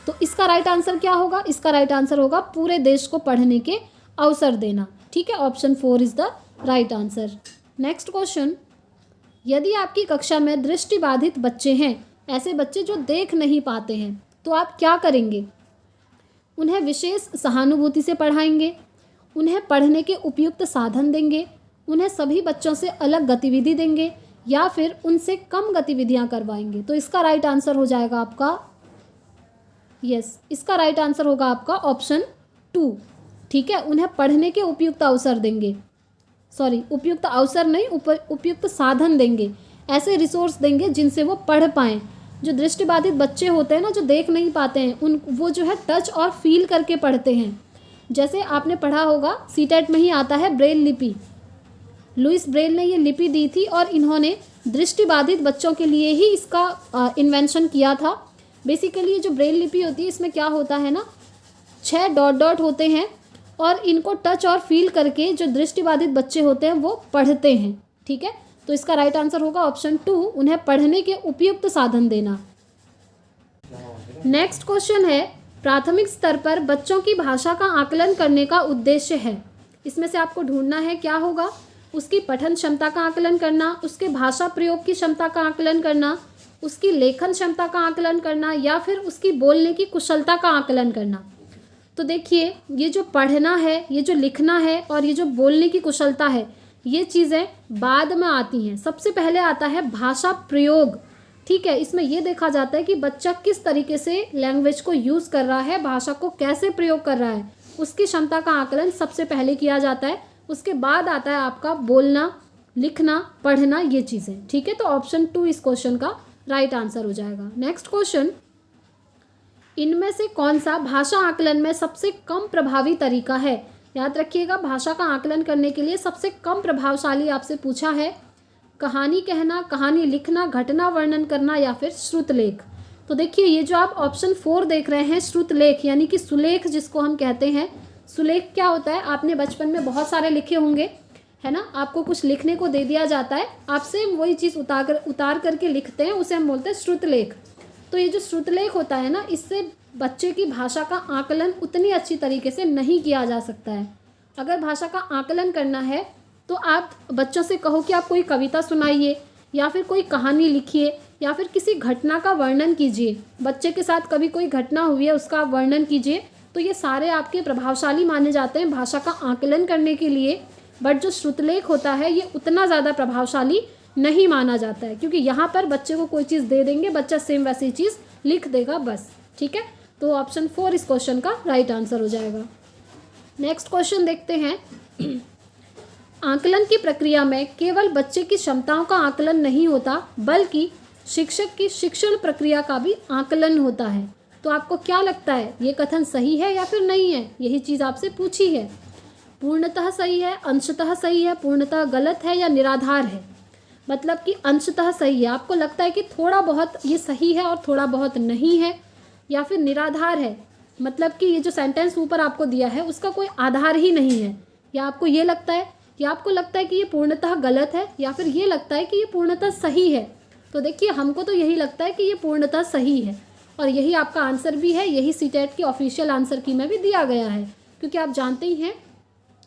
तो इसका राइट आंसर क्या होगा? इसका राइट आंसर होगा पूरे देश को पढ़ने के अवसर देना। ठीक है, option 4 is the right answer. Next question, यदि आपकी कक्षा में दृष्टिबाधित बच्चे हैं, ऐसे बच्चे जो देख नहीं पाते हैं, तो आप क्या करेंगे? उन्हें विशेष सहानुभूति से पढ़ाएंगे, उन्हें पढ़ने के उपयुक्त साधन देंगे, उन्हें सभी बच्चों से अलग गतिविधि देंगे, या फिर उनसे कम गतिविधियां करवाएंगे? तो इसका राइट आंसर हो जाएगा आपका इसका राइट आंसर होगा आपका ऑप्शन 2। ठीक है, उन्हें पढ़ने के उपयुक्त अवसर देंगे, उपयुक्त अवसर नहीं, उपयुक्त साधन देंगे, ऐसे रिसोर्स देंगे जिनसे वो पढ़ पाएँ। जो दृष्टिबाधित बच्चे होते हैं ना, जो देख नहीं पाते हैं, वो जो है टच और फील करके पढ़ते हैं। जैसे आपने पढ़ा होगा, सीटेट में ही आता है ब्रेल लिपि। लुइस ब्रेल ने ये लिपि दी थी और इन्होंने दृष्टिबाधित बच्चों के लिए ही इसका इन्वेंशन किया था। बेसिकली ये जो ब्रेल लिपि होती है, इसमें क्या होता है ना, 6 डॉट डॉट होते हैं और इनको टच और फील करके जो दृष्टिबाधित बच्चे होते हैं वो पढ़ते हैं। ठीक है, तो इसका राइट आंसर होगा ऑप्शन 2, उन्हें पढ़ने के उपयुक्त साधन देना। नेक्स्ट क्वेश्चन है, प्राथमिक स्तर पर बच्चों की भाषा का आकलन करने का उद्देश्य है। इसमें से आपको ढूंढना है क्या होगा? उसकी पठन क्षमता का आकलन करना, उसके भाषा प्रयोग की क्षमता का आकलन करना, उसकी लेखन क्षमता का आकलन करना, या फिर उसकी बोलने की कुशलता का आकलन करना। तो देखिए, ये जो पढ़ना है, ये जो लिखना है और ये जो बोलने की कुशलता है, ये चीज़ें बाद में आती हैं। सबसे पहले आता है भाषा प्रयोग। ठीक है, इसमें ये देखा जाता है कि बच्चा किस तरीके से लैंग्वेज को यूज़ कर रहा है, भाषा को कैसे प्रयोग कर रहा है, उसकी क्षमता का आकलन सबसे पहले किया जाता है। उसके बाद आता है आपका बोलना, लिखना, पढ़ना, ये चीज़ें। ठीक है, तो ऑप्शन 2 इस क्वेश्चन का राइट आंसर हो जाएगा। नेक्स्ट क्वेश्चन, इनमें से कौन सा भाषा आकलन में सबसे कम प्रभावी तरीका है? याद रखिएगा, भाषा का आकलन करने के लिए सबसे कम प्रभावशाली आपसे पूछा है कहानी कहना, कहानी लिखना, घटना वर्णन करना, या फिर श्रुतलेख। तो देखिए, ये जो आप ऑप्शन 4 देख रहे हैं, श्रुतलेख यानी कि सुलेख जिसको हम कहते हैं। सुलेख क्या होता है? आपने बचपन में बहुत सारे लिखे होंगे, है ना। आपको कुछ लिखने को दे दिया जाता है, आपसे वही चीज़ उतार करके लिखते हैं, उसे हम बोलते हैं श्रुतलेख। तो ये जो श्रुतलेख होता है ना, इससे बच्चे की भाषा का आकलन उतनी अच्छी तरीके से नहीं किया जा सकता है। अगर भाषा का आकलन करना है तो आप बच्चों से कहो कि आप कोई कविता सुनाइए, या फिर कोई कहानी लिखिए, या फिर किसी घटना का वर्णन कीजिए। बच्चे के साथ कभी कोई घटना हुई है, उसका आप वर्णन कीजिए। तो ये सारे आपके प्रभावशाली माने जाते हैं भाषा का आकलन करने के लिए। बट जो श्रुतलेख होता है, ये उतना ज़्यादा प्रभावशाली नहीं माना जाता है, क्योंकि यहाँ पर बच्चे को कोई चीज़ दे देंगे, बच्चा सेम वैसी चीज़ लिख देगा बस। ठीक है, तो ऑप्शन 4 इस क्वेश्चन का राइट आंसर हो जाएगा। नेक्स्ट क्वेश्चन देखते हैं। आकलन की प्रक्रिया में केवल बच्चे की क्षमताओं का आकलन नहीं होता, बल्कि शिक्षक की शिक्षण प्रक्रिया का भी आकलन होता है। तो आपको क्या लगता है, ये कथन सही है या फिर नहीं है? यही चीज़ आपसे पूछी है। पूर्णतः सही है, अंशतः सही है, पूर्णतः गलत है, या निराधार है? मतलब कि अंशतः सही है, आपको लगता है कि थोड़ा बहुत ये सही है और थोड़ा बहुत नहीं है, या फिर निराधार है, मतलब कि ये जो सेंटेंस ऊपर आपको दिया है उसका कोई आधार ही नहीं है, या आपको ये लगता है, या आपको लगता है कि ये पूर्णतः गलत है, या फिर ये लगता है कि ये पूर्णतः सही है। तो देखिए हमको तो यही लगता है कि ये पूर्णतः सही है, और यही आपका आंसर भी है, यही सीटेट की ऑफिशियल आंसर की में भी दिया गया है। क्योंकि आप जानते ही हैं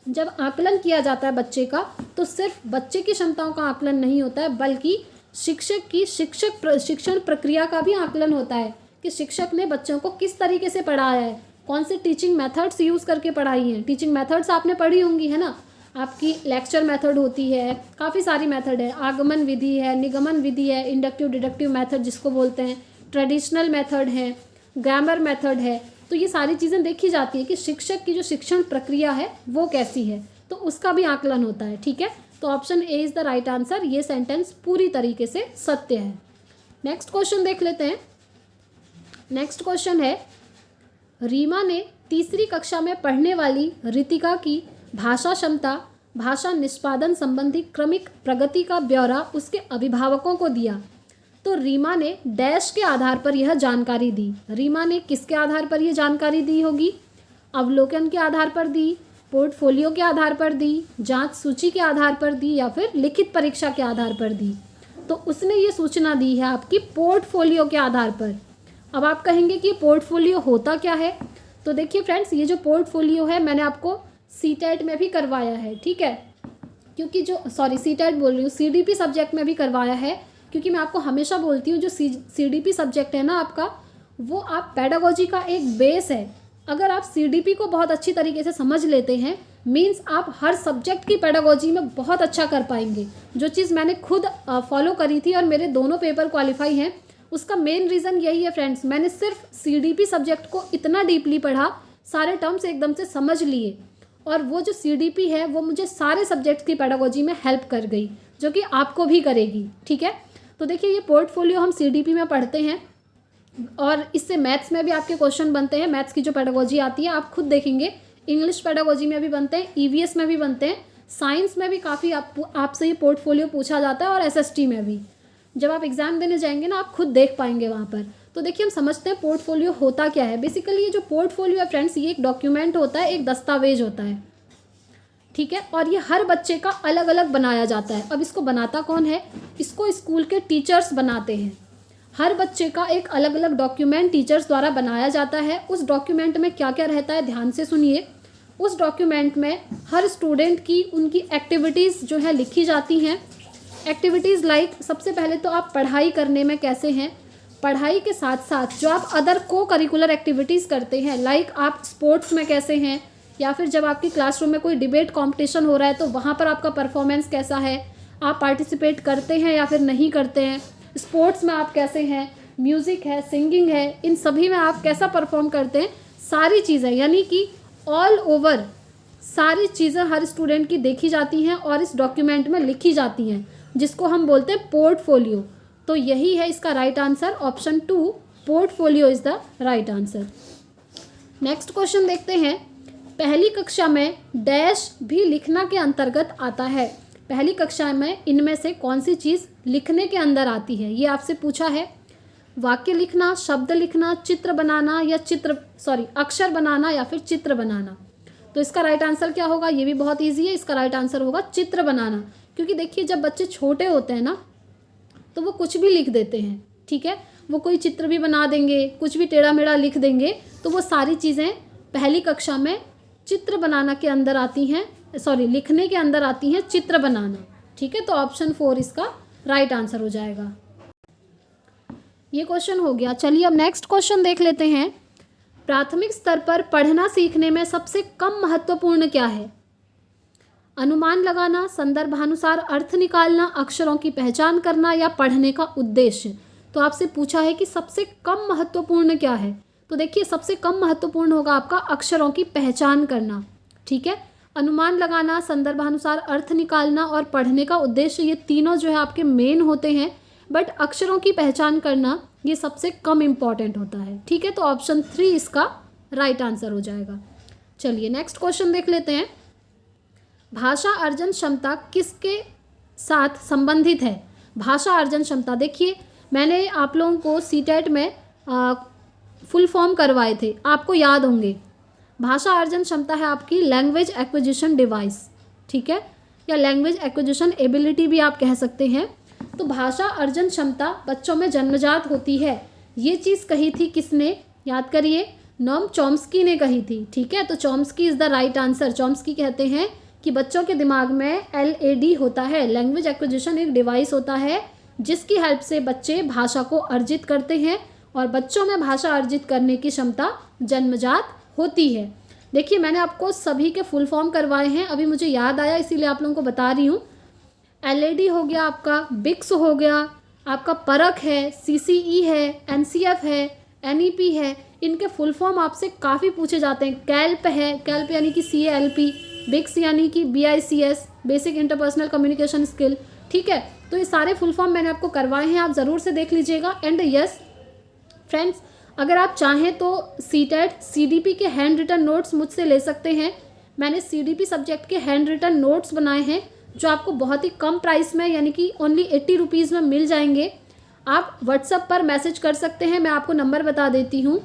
जब आकलन किया जाता है बच्चे का, तो सिर्फ बच्चे की क्षमताओं का आकलन नहीं होता है, बल्कि शिक्षक की शिक्षण प्रक्रिया का भी आकलन होता है कि शिक्षक ने बच्चों को किस तरीके से पढ़ाया है, कौन से टीचिंग मेथड्स यूज़ करके पढ़ाई हैं। टीचिंग मेथड्स आपने पढ़ी होंगी, है ना, आपकी लेक्चर मेथड होती है, काफ़ी सारी मेथड है, आगमन विधि है, निगमन विधि है, इंडक्टिव डिडक्टिव मेथड जिसको बोलते हैं, ट्रेडिशनल मेथड है, ग्रामर मेथड है। तो ये सारी चीज़ें देखी जाती है कि शिक्षक की जो शिक्षण प्रक्रिया है वो कैसी है, तो उसका भी आकलन होता है। ठीक है, तो option A is the right answer. ये सेंटेंस पूरी तरीके से सत्य है। नेक्स्ट क्वेश्चन देख लेते हैं। नेक्स्ट क्वेश्चन है, रीमा ने तीसरी कक्षा में पढ़ने वाली रितिका की भाषा क्षमता, भाषा निष्पादन संबंधी क्रमिक प्रगति का ब्यौरा उसके अभिभावकों को दिया। तो रीमा ने डैश के आधार पर यह जानकारी दी। रीमा ने किसके आधार पर यह जानकारी दी होगी? अवलोकन के आधार पर दी, पोर्टफोलियो के आधार पर दी, जांच सूची के आधार पर दी, या फिर लिखित परीक्षा के आधार पर दी। तो उसने ये सूचना दी है आपकी पोर्टफोलियो के आधार पर। अब आप कहेंगे कि पोर्टफोलियो होता क्या है? तो देखिए फ्रेंड्स, ये जो पोर्टफोलियो है मैंने आपको सीटेट में भी करवाया है। ठीक है, क्योंकि जो सीटेट बोल रही हूँ, सीडीपी सब्जेक्ट में भी करवाया है, क्योंकि मैं आपको हमेशा बोलती हूँ जो सीडीपी सब्जेक्ट है ना आपका, वो आप पेडागोजी का एक बेस है। अगर आप सीडीपी को बहुत अच्छी तरीके से समझ लेते हैं, मीन्स आप हर सब्जेक्ट की पेडागोजी में बहुत अच्छा कर पाएंगे। जो चीज़ मैंने खुद फॉलो करी थी और मेरे दोनों पेपर क्वालिफाई हैं, उसका मेन रीज़न यही है फ्रेंड्स। मैंने सिर्फ सीडीपी सब्जेक्ट को इतना डीपली पढ़ा, सारे टर्म्स एकदम से समझ लिए, और वो जो सीडीपी है वो मुझे सारे सब्जेक्ट्स की पेडागोजी में हेल्प कर गई, जो कि आपको भी करेगी। ठीक है, तो देखिए ये पोर्टफोलियो हम सीडीपी में पढ़ते हैं, और इससे मैथ्स में भी आपके क्वेश्चन बनते हैं। मैथ्स की जो पेडागोजी आती है आप खुद देखेंगे, इंग्लिश पेडागोजी में भी बनते हैं, ईवीएस में भी बनते हैं, साइंस में भी काफ़ी आपसे ये पोर्टफोलियो पूछा जाता है, और एसएसटी में भी। जब आप एग्ज़ाम देने जाएंगे ना, आप खुद देख पाएंगे वहाँ पर। तो देखिए हम समझते हैं पोर्टफोलियो होता क्या है। बेसिकली ये जो पोर्टफोलियो है फ्रेंड्स, ये एक डॉक्यूमेंट होता है, एक दस्तावेज होता है। ठीक है, और ये हर बच्चे का अलग अलग बनाया जाता है। अब इसको बनाता कौन है? इसको स्कूल के टीचर्स बनाते हैं। हर बच्चे का एक अलग अलग डॉक्यूमेंट टीचर्स द्वारा बनाया जाता है। उस डॉक्यूमेंट में क्या क्या रहता है, ध्यान से सुनिए। उस डॉक्यूमेंट में हर स्टूडेंट की उनकी एक्टिविटीज़ जो है लिखी जाती हैं। एक्टिविटीज़ लाइक, सबसे पहले तो आप पढ़ाई करने में कैसे हैं, पढ़ाई के साथ साथ जो आप अदर को करिकुलर एक्टिविटीज़ करते हैं, लाइक आप स्पोर्ट्स में कैसे हैं, या फिर जब आपकी क्लासरूम में कोई डिबेट कंपटीशन हो रहा है तो वहाँ पर आपका परफॉर्मेंस कैसा है, आप पार्टिसिपेट करते हैं या फिर नहीं करते हैं, स्पोर्ट्स में आप कैसे हैं, म्यूज़िक है, सिंगिंग है, इन सभी में आप कैसा परफॉर्म करते हैं, सारी चीज़ें, यानी कि ऑल ओवर सारी चीज़ें हर स्टूडेंट की देखी जाती हैं और इस डॉक्यूमेंट में लिखी जाती हैं, जिसको हम बोलते हैं पोर्टफोलियो। तो यही है इसका right answer, option 2 portfolio is the right answer. Next question देखते हैं। पहली कक्षा में डैश भी लिखना के अंतर्गत आता है। पहली कक्षा में इनमें से कौन सी चीज़ लिखने के अंदर आती है, ये आपसे पूछा है। वाक्य लिखना, शब्द लिखना, चित्र बनाना, या अक्षर बनाना, या फिर चित्र बनाना। तो इसका राइट आंसर क्या होगा? ये भी बहुत ईजी है। इसका राइट आंसर होगा चित्र बनाना। क्योंकि देखिए जब बच्चे छोटे होते हैं ना, तो वो कुछ भी लिख देते हैं। ठीक है, वो कोई चित्र भी बना देंगे, कुछ भी टेढ़ा मेढ़ा लिख देंगे, तो वो सारी चीज़ें पहली कक्षा में चित्र बनाना के अंदर आती हैं, लिखने के अंदर आती हैं, चित्र बनाना। ठीक है, तो ऑप्शन 4 इसका राइट आंसर हो जाएगा। ये क्वेश्चन हो गया। चलिए अब नेक्स्ट क्वेश्चन देख लेते हैं। प्राथमिक स्तर पर पढ़ना सीखने में सबसे कम महत्वपूर्ण क्या है? अनुमान लगाना, संदर्भानुसार अर्थ निकालना, अक्षरों की पहचान करना, या पढ़ने का उद्देश्य। तो आपसे पूछा है कि सबसे कम महत्वपूर्ण क्या है। तो देखिए सबसे कम महत्वपूर्ण होगा आपका अक्षरों की पहचान करना। ठीक है, अनुमान लगाना, संदर्भानुसार अर्थ निकालना और पढ़ने का उद्देश्य, ये तीनों जो है आपके मेन होते हैं, बट अक्षरों की पहचान करना ये सबसे कम इम्पॉर्टेंट होता है। ठीक है, तो ऑप्शन 3 इसका राइट आंसर हो जाएगा। चलिए नेक्स्ट क्वेश्चन देख लेते हैं। भाषा अर्जन क्षमता किसके साथ संबंधित है? भाषा अर्जन क्षमता, देखिए मैंने आप लोगों को सीटेट में फुल फॉर्म करवाए थे, आपको याद होंगे। भाषा अर्जन क्षमता है आपकी लैंग्वेज एक्विजिशन डिवाइस, ठीक है, या लैंग्वेज एक्विजिशन एबिलिटी भी आप कह सकते हैं। तो भाषा अर्जन क्षमता बच्चों में जन्मजात होती है। ये चीज़ कही थी किसने, याद करिए, नोम चॉम्स्की ने कही थी, ठीक है। तो Chomsky is the right answer. Chomsky कहते हैं कि बच्चों के दिमाग में LAD होता है, लैंग्वेज एक्विजिशन एक डिवाइस होता है जिसकी हेल्प से बच्चे भाषा को अर्जित करते हैं और बच्चों में भाषा अर्जित करने की क्षमता जन्मजात होती है। देखिए मैंने आपको सभी के फुल फॉर्म करवाए हैं, अभी मुझे याद आया इसीलिए आप लोगों को बता रही हूँ। LAD हो गया आपका, बिक्स हो गया आपका, परख है, CCE है, NCF है, NEP है। इनके फुल फॉर्म आपसे काफ़ी पूछे जाते हैं। कैल्प है, कैल्प यानी कि CALP, बिक्स यानी कि BICS, basic interpersonal communication skill, ठीक है। तो ये सारे फुल फॉर्म मैंने आपको करवाए हैं, आप ज़रूर से देख लीजिएगा। एंड यस फ्रेंड्स, अगर आप चाहें तो CTET CDP के हैंड रिटन नोट्स मुझसे ले सकते हैं। मैंने CDP सब्जेक्ट के हैंड रिटन नोट्स बनाए हैं जो आपको बहुत ही कम प्राइस में यानी कि ओनली 80 रुपीज़ में मिल जाएंगे। आप व्हाट्सएप पर मैसेज कर सकते हैं, मैं आपको नंबर बता देती हूँ।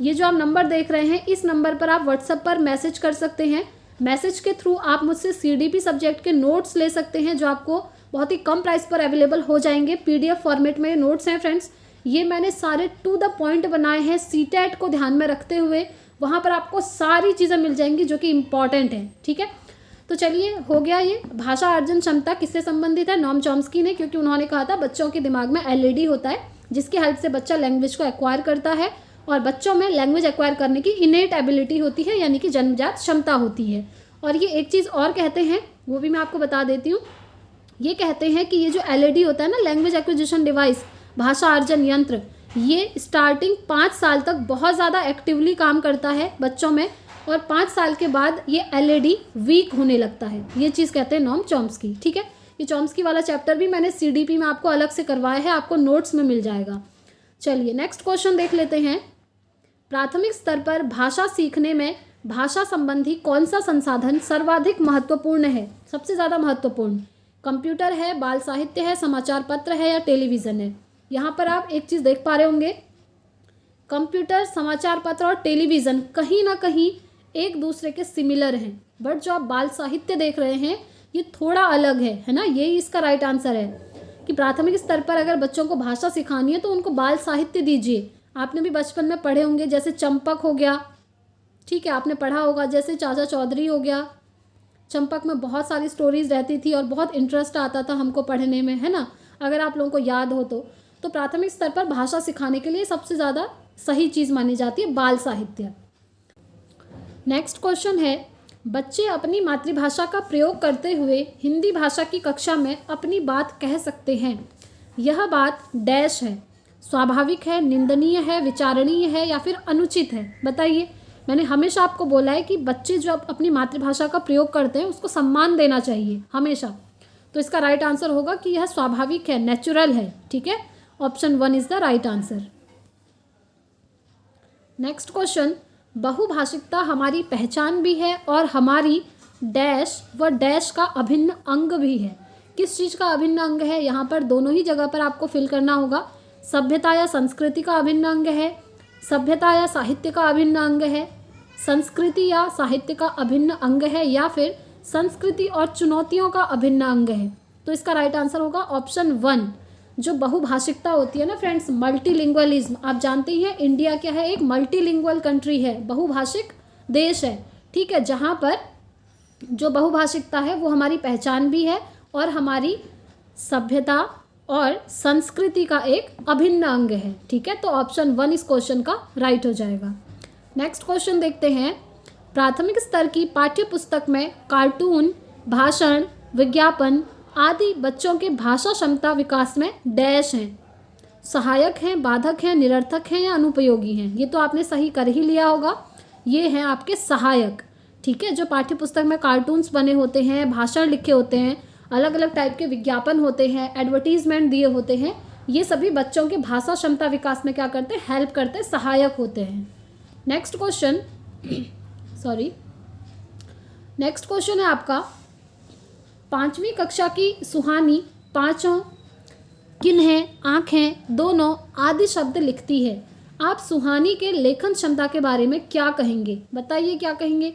ये जो आप नंबर देख रहे हैं इस नंबर पर आप व्हाट्सएप पर मैसेज कर सकते हैं। मैसेज के थ्रू आप मुझसे CDP सब्जेक्ट के नोट्स ले सकते हैं जो आपको बहुत ही कम प्राइस पर अवेलेबल हो जाएंगे। PDF फॉर्मेट में ये नोट्स हैं फ्रेंड्स। ये मैंने सारे टू द पॉइंट बनाए हैं CTET को ध्यान में रखते हुए। वहाँ पर आपको सारी चीज़ें मिल जाएंगी जो कि इम्पॉर्टेंट हैं, ठीक है। तो चलिए हो गया ये। भाषा अर्जन क्षमता किससे संबंधित है, नोम चॉम्स्की ने, क्योंकि उन्होंने कहा था बच्चों के दिमाग में LAD होता है जिसकी हेल्प से बच्चा लैंग्वेज को एक्वायर करता है और बच्चों में लैंग्वेज एक्वायर करने की इनेट एबिलिटी होती है यानी कि जन्मजात क्षमता होती है। और ये एक चीज़ और कहते हैं, वो भी मैं आपको बता देती हूँ। ये कहते हैं कि ये जो LAD होता है ना, लैंग्वेज एक्विजिशन डिवाइस, भाषा अर्जन यंत्र, ये स्टार्टिंग 5 साल तक बहुत ज़्यादा एक्टिवली काम करता है बच्चों में और 5 साल के बाद ये LAD वीक होने लगता है। ये चीज़ कहते हैं नोम चॉम्स्की, ठीक है। ये चॉम्स्की वाला चैप्टर भी मैंने CDP में आपको अलग से करवाया है, आपको नोट्स में मिल जाएगा। चलिए नेक्स्ट क्वेश्चन देख लेते हैं। प्राथमिक स्तर पर भाषा सीखने में भाषा संबंधी कौन सा संसाधन सर्वाधिक महत्वपूर्ण है, सबसे ज़्यादा महत्वपूर्ण? कंप्यूटर है, बाल साहित्य है, समाचार पत्र है या टेलीविज़न है? यहाँ पर आप एक चीज़ देख पा रहे होंगे, कंप्यूटर, समाचार पत्र और टेलीविज़न कहीं ना कहीं एक दूसरे के सिमिलर हैं, बट जो आप बाल साहित्य देख रहे हैं ये थोड़ा अलग है ना। यही इसका राइट आंसर है कि प्राथमिक स्तर पर अगर बच्चों को भाषा सिखानी है तो उनको बाल साहित्य दीजिए। आपने भी बचपन में पढ़े होंगे, जैसे चंपक हो गया, ठीक है, आपने पढ़ा होगा, जैसे चाचा चौधरी हो गया। चंपक में बहुत सारी स्टोरीज रहती थी और बहुत इंटरेस्ट आता था हमको पढ़ने में, है ना, अगर आप लोगों को याद हो तो प्राथमिक स्तर पर भाषा सिखाने के लिए सबसे ज़्यादा सही चीज़ मानी जाती है बाल साहित्य। नेक्स्ट क्वेश्चन है, बच्चे अपनी मातृभाषा का प्रयोग करते हुए हिंदी भाषा की कक्षा में अपनी बात कह सकते हैं। यह बात डैश है, स्वाभाविक है, निंदनीय है, विचारणीय है या फिर अनुचित है? बताइए। मैंने हमेशा आपको बोला है कि बच्चे जो अपनी मातृभाषा का प्रयोग करते हैं उसको सम्मान देना चाहिए हमेशा। तो इसका राइट आंसर होगा कि यह स्वाभाविक है, नेचुरल है, ठीक है। Option 1 is the right answer. Next question, बहुभाषिकता हमारी पहचान भी है और हमारी डैश व डैश का अभिन्न अंग भी है। किस चीज़ का अभिन्न अंग है? यहाँ पर दोनों ही जगह पर आपको फिल करना होगा। सभ्यता या संस्कृति का अभिन्न अंग है, सभ्यता या साहित्य का अभिन्न अंग है, संस्कृति या साहित्य का अभिन्न अंग है या फिर संस्कृति और चुनौतियों का अभिन्न अंग है। तो इसका राइट आंसर होगा ऑप्शन 1। जो बहुभाषिकता होती है ना फ्रेंड्स, मल्टीलिंगुअलिज्म, आप जानते ही हैं इंडिया क्या है, एक मल्टीलिंगुअल कंट्री है, बहुभाषिक देश है, ठीक है, जहाँ पर जो बहुभाषिकता है वो हमारी पहचान भी है और हमारी सभ्यता और संस्कृति का एक अभिन्न अंग है, ठीक है। तो ऑप्शन 1 इस क्वेश्चन का राइट हो जाएगा। नेक्स्ट क्वेश्चन देखते हैं, प्राथमिक स्तर की पाठ्य पुस्तक में कार्टून, भाषण, विज्ञापन आदि बच्चों के भाषा क्षमता विकास में डैश हैं, सहायक हैं, बाधक हैं, निरर्थक हैं या अनुपयोगी हैं? ये तो आपने सही कर ही लिया होगा, ये हैं आपके सहायक, ठीक है। जो पाठ्य पुस्तक में कार्टून्स बने होते हैं, भाषण लिखे होते हैं, अलग अलग टाइप के विज्ञापन होते हैं, एडवर्टीजमेंट दिए होते हैं, ये सभी बच्चों के भाषा क्षमता विकास में क्या करते हैं, हेल्प करते हैं, सहायक होते हैं। नेक्स्ट क्वेश्चन नेक्स्ट क्वेश्चन है आपका, 5वीं कक्षा की सुहानी पाँचों किन्हें, आँखें, दोनों आदि शब्द लिखती है। आप सुहानी के लेखन क्षमता के बारे में क्या कहेंगे? बताइए क्या कहेंगे?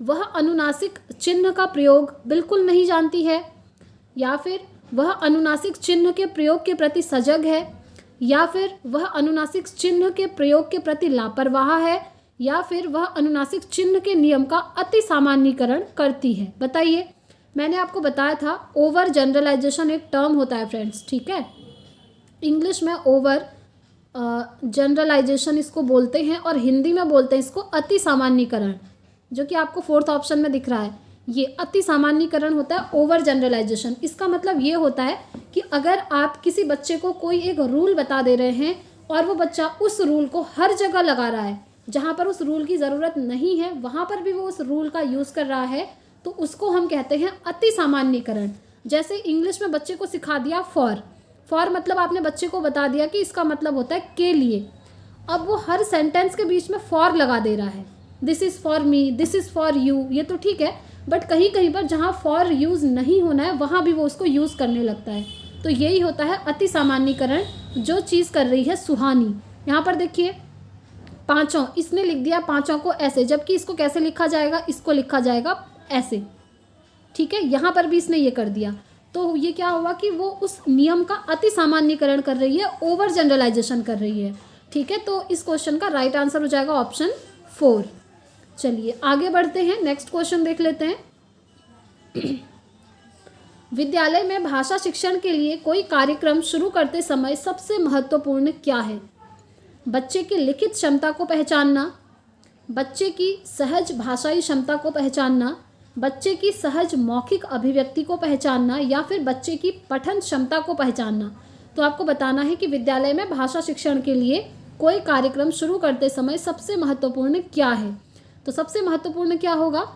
वह अनुनासिक चिन्ह का प्रयोग बिल्कुल नहीं जानती है, या फिर वह अनुनासिक चिन्ह के प्रयोग के प्रति सजग है, या फिर वह अनुनासिक चिन्ह के प्रयोग के प्रति लापरवाह है, या फिर वह अनुनासिक चिन्ह के नियम का अति सामान्यीकरण करती है। बताइए। मैंने आपको बताया था ओवर जनरलाइजेशन एक टर्म होता है फ्रेंड्स, ठीक है। इंग्लिश में ओवर जनरलाइजेशन इसको बोलते हैं और हिंदी में बोलते हैं इसको अति सामान्यीकरण, जो कि आपको 4th ऑप्शन में दिख रहा है। ये अति सामान्यीकरण होता है ओवर जनरलाइजेशन। इसका मतलब ये होता है कि अगर आप किसी बच्चे को कोई एक रूल बता दे रहे हैं और वो बच्चा उस रूल को हर जगह लगा रहा है, जहाँ पर उस रूल की ज़रूरत नहीं है वहाँ पर भी वो उस रूल का यूज़ कर रहा है, तो उसको हम कहते हैं अति सामान्यीकरण। जैसे इंग्लिश में बच्चे को सिखा दिया फॉर मतलब आपने बच्चे को बता दिया कि इसका मतलब होता है के लिए। अब वो हर सेंटेंस के बीच में फॉर लगा दे रहा है, this is for me, this is for you, ये तो ठीक है, बट कहीं कहीं पर जहाँ फॉर यूज़ नहीं होना है वहाँ भी वो उसको यूज़ करने लगता है। तो यही होता है अति सामान्यीकरण, जो चीज़ कर रही है सुहानी। यहाँ पर देखिए पाँचों, इसने लिख दिया पाँचों को ऐसे, जबकि इसको कैसे लिखा जाएगा? इसको लिखा जाएगा ऐसे, ठीक है। यहाँ पर भी इसने ये कर दिया, तो ये क्या हुआ कि वो उस नियम का अति सामान्यीकरण कर रही है, ओवर जनरलाइजेशन कर रही है, ठीक है। तो इस क्वेश्चन का राइट आंसर हो जाएगा ऑप्शन 4। चलिए आगे बढ़ते हैं, नेक्स्ट क्वेश्चन देख लेते हैं। विद्यालय में भाषा शिक्षण के लिए कोई कार्यक्रम शुरू करते समय सबसे महत्वपूर्ण क्या है? बच्चे की लिखित क्षमता को पहचानना, बच्चे की सहज भाषाई क्षमता को पहचानना, बच्चे की सहज मौखिक अभिव्यक्ति को पहचानना, या फिर बच्चे की पठन क्षमता को पहचानना। तो आपको बताना है कि विद्यालय में भाषा शिक्षण के लिए कोई कार्यक्रम शुरू करते समय सबसे महत्वपूर्ण क्या है? तो सबसे महत्वपूर्ण क्या होगा?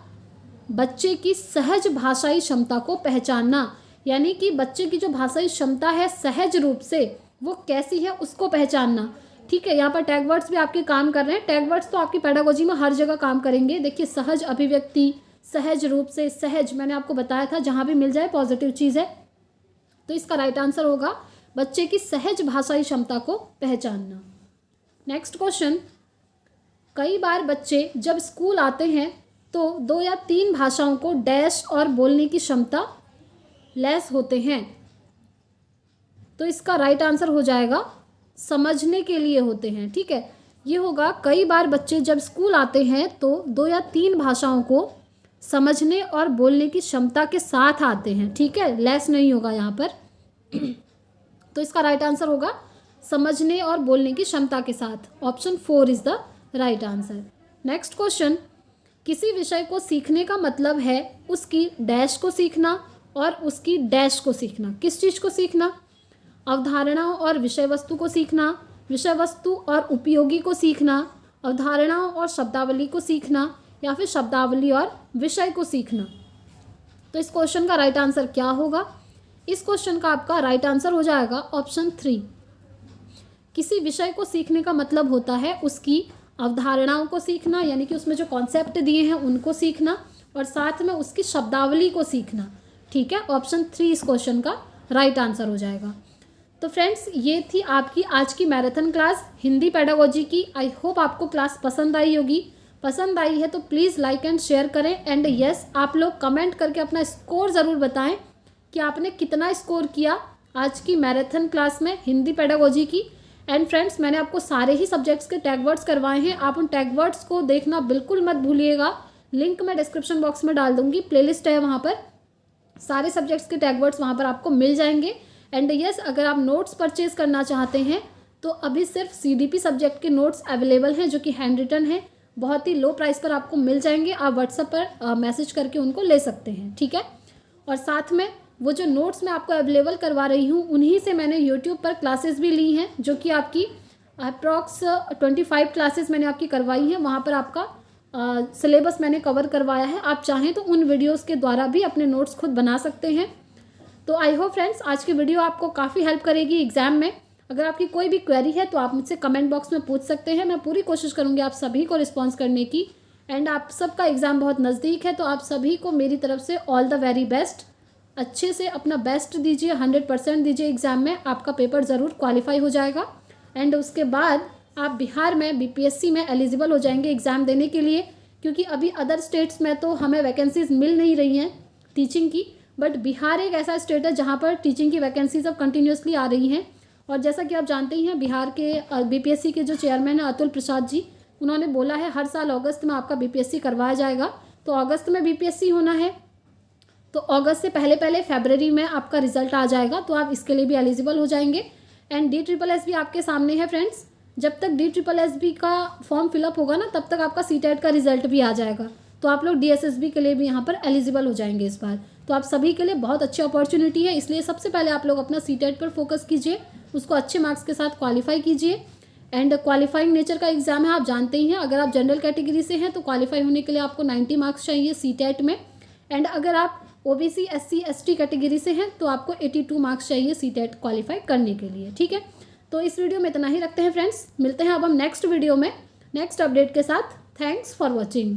बच्चे की सहज भाषाई क्षमता को पहचानना, यानी कि बच्चे की जो भाषाई क्षमता है सहज रूप से वो कैसी है उसको पहचानना, ठीक है। यहाँ पर टैग वर्ड्स भी आपके काम कर रहे हैं। टैग वर्ड्स तो आपकी पेडागोजी में हर जगह काम करेंगे। देखिए सहज अभिव्यक्ति, सहज रूप से, सहज मैंने आपको बताया था जहाँ भी मिल जाए पॉजिटिव चीज़ है। तो इसका राइट आंसर होगा बच्चे की सहज भाषाई क्षमता को पहचानना। नेक्स्ट क्वेश्चन, कई बार बच्चे जब स्कूल आते हैं तो 2 या 3 भाषाओं को डैश और बोलने की क्षमता लेस होते हैं। तो इसका राइट आंसर हो जाएगा समझने के लिए होते हैं, ठीक है। ये होगा कई बार बच्चे जब स्कूल आते हैं तो 2 या 3 भाषाओं को समझने और बोलने की क्षमता के साथ आते हैं, ठीक है, लेस नहीं होगा यहाँ पर। तो इसका राइट आंसर होगा समझने और बोलने की क्षमता के साथ। Option 4 is the right answer. Next question, किसी विषय को सीखने का मतलब है उसकी डैश को सीखना और उसकी डैश को सीखना। किस चीज़ को सीखना? अवधारणाओं और विषय वस्तु को सीखना, विषय वस्तु और उपयोगी को सीखना, अवधारणाओं और शब्दावली को सीखना, या फिर शब्दावली और विषय को सीखना। तो इस क्वेश्चन का राइट आंसर क्या होगा? इस क्वेश्चन का आपका राइट आंसर हो जाएगा ऑप्शन 3। किसी विषय को सीखने का मतलब होता है उसकी अवधारणाओं को सीखना, यानी कि उसमें जो कॉन्सेप्ट दिए हैं उनको सीखना, और साथ में उसकी शब्दावली को सीखना, ठीक है। ऑप्शन 3 इस क्वेश्चन का राइट आंसर हो जाएगा। तो फ्रेंड्स, ये थी आपकी आज की मैराथन क्लास हिंदी पेडागोजी की। आई होप आपको क्लास पसंद आई होगी। पसंद आई है तो प्लीज़ लाइक एंड शेयर करें, एंड यस आप लोग कमेंट करके अपना स्कोर ज़रूर बताएं कि आपने कितना स्कोर किया आज की मैराथन क्लास में हिंदी पेडागोजी की। एंड फ्रेंड्स, मैंने आपको सारे ही सब्जेक्ट्स के टैग वर्ड्स करवाए हैं, आप उन टैग वर्ड्स को देखना बिल्कुल मत भूलिएगा। लिंक मैं डिस्क्रिप्शन बॉक्स में डाल दूँगी, प्लेलिस्ट है वहाँ पर, सारे सब्जेक्ट्स के टैग वर्ड्स वहाँ पर आपको मिल जाएंगे। एंड यस, अगर आप नोट्स परचेज़ करना चाहते हैं तो अभी सिर्फ CDP सब्जेक्ट के नोट्स अवेलेबल हैं जो कि हैंड रिटन है, बहुत ही लो प्राइस पर आपको मिल जाएंगे। आप व्हाट्सएप पर मैसेज करके उनको ले सकते हैं, ठीक है। और साथ में वो जो नोट्स मैं आपको अवेलेबल करवा रही हूँ उन्हीं से मैंने यूट्यूब पर क्लासेस भी ली हैं, जो कि आपकी अप्रॉक्स 25 क्लासेस मैंने आपकी करवाई हैं। वहाँ पर आपका सिलेबस मैंने कवर करवाया है। आप चाहें तो उन वीडियोज़ के द्वारा भी अपने नोट्स खुद बना सकते हैं। तो आई होप फ्रेंड्स आज की वीडियो आपको काफ़ी हेल्प करेगी एग्जाम में। अगर आपकी कोई भी क्वेरी है तो आप मुझसे कमेंट बॉक्स में पूछ सकते हैं, मैं पूरी कोशिश करूँगी आप सभी को रिस्पॉन्स करने की। एंड आप सबका एग्ज़ाम बहुत नज़दीक है, तो आप सभी को मेरी तरफ से ऑल द वेरी बेस्ट। अच्छे से अपना बेस्ट दीजिए, 100% दीजिए एग्ज़ाम में, आपका पेपर ज़रूर क्वालिफाई हो जाएगा। एंड उसके बाद आप बिहार में बीपीएससी में एलिजिबल हो जाएंगे एग्ज़ाम देने के लिए, क्योंकि अभी अदर स्टेट्स में तो हमें वैकेंसीज़ मिल नहीं रही हैं टीचिंग की, बट बिहार एक ऐसा स्टेट है जहाँ पर टीचिंग की वैकेंसीज अब कंटिन्यूसली आ रही हैं। और जैसा कि आप जानते ही हैं, बिहार के बीपीएससी के जो चेयरमैन हैं अतुल प्रसाद जी, उन्होंने बोला है हर साल अगस्त में आपका बीपीएससी करवाया जाएगा। तो अगस्त में बीपीएससी होना है, तो अगस्त से पहले पहले फरवरी में आपका रिजल्ट आ जाएगा, तो आप इसके लिए भी एलिजिबल हो जाएंगे। एंड DSSS भी आपके सामने है फ्रेंड्स। जब तक DSSS का फॉर्म फिलअप होगा ना, तब तक आपका सीटेट का रिजल्ट भी आ जाएगा, तो आप लोग DSSB के लिए भी यहाँ पर एलिजिबल हो जाएंगे इस बार। तो आप सभी के लिए बहुत अच्छी अपॉर्चुनिटी है, इसलिए सबसे पहले आप लोग अपना सीटेट पर फोकस कीजिए, उसको अच्छे मार्क्स के साथ क्वालिफाई कीजिए। एंड क्वालिफाइंग नेचर का एग्जाम है, आप जानते ही हैं। अगर आप जनरल कैटेगरी से हैं तो क्वालिफाई होने के लिए आपको 90 मार्क्स चाहिए सीटेट में। एंड अगर आप OBC SC ST कैटेगरी से हैं तो आपको 82 मार्क्स चाहिए सीटेट क्वालिफाई करने के लिए। ठीक है, तो इस वीडियो में इतना ही रखते हैं फ्रेंड्स, मिलते हैं अब हम नेक्स्ट वीडियो में नेक्स्ट अपडेट के साथ। Thanks for watching.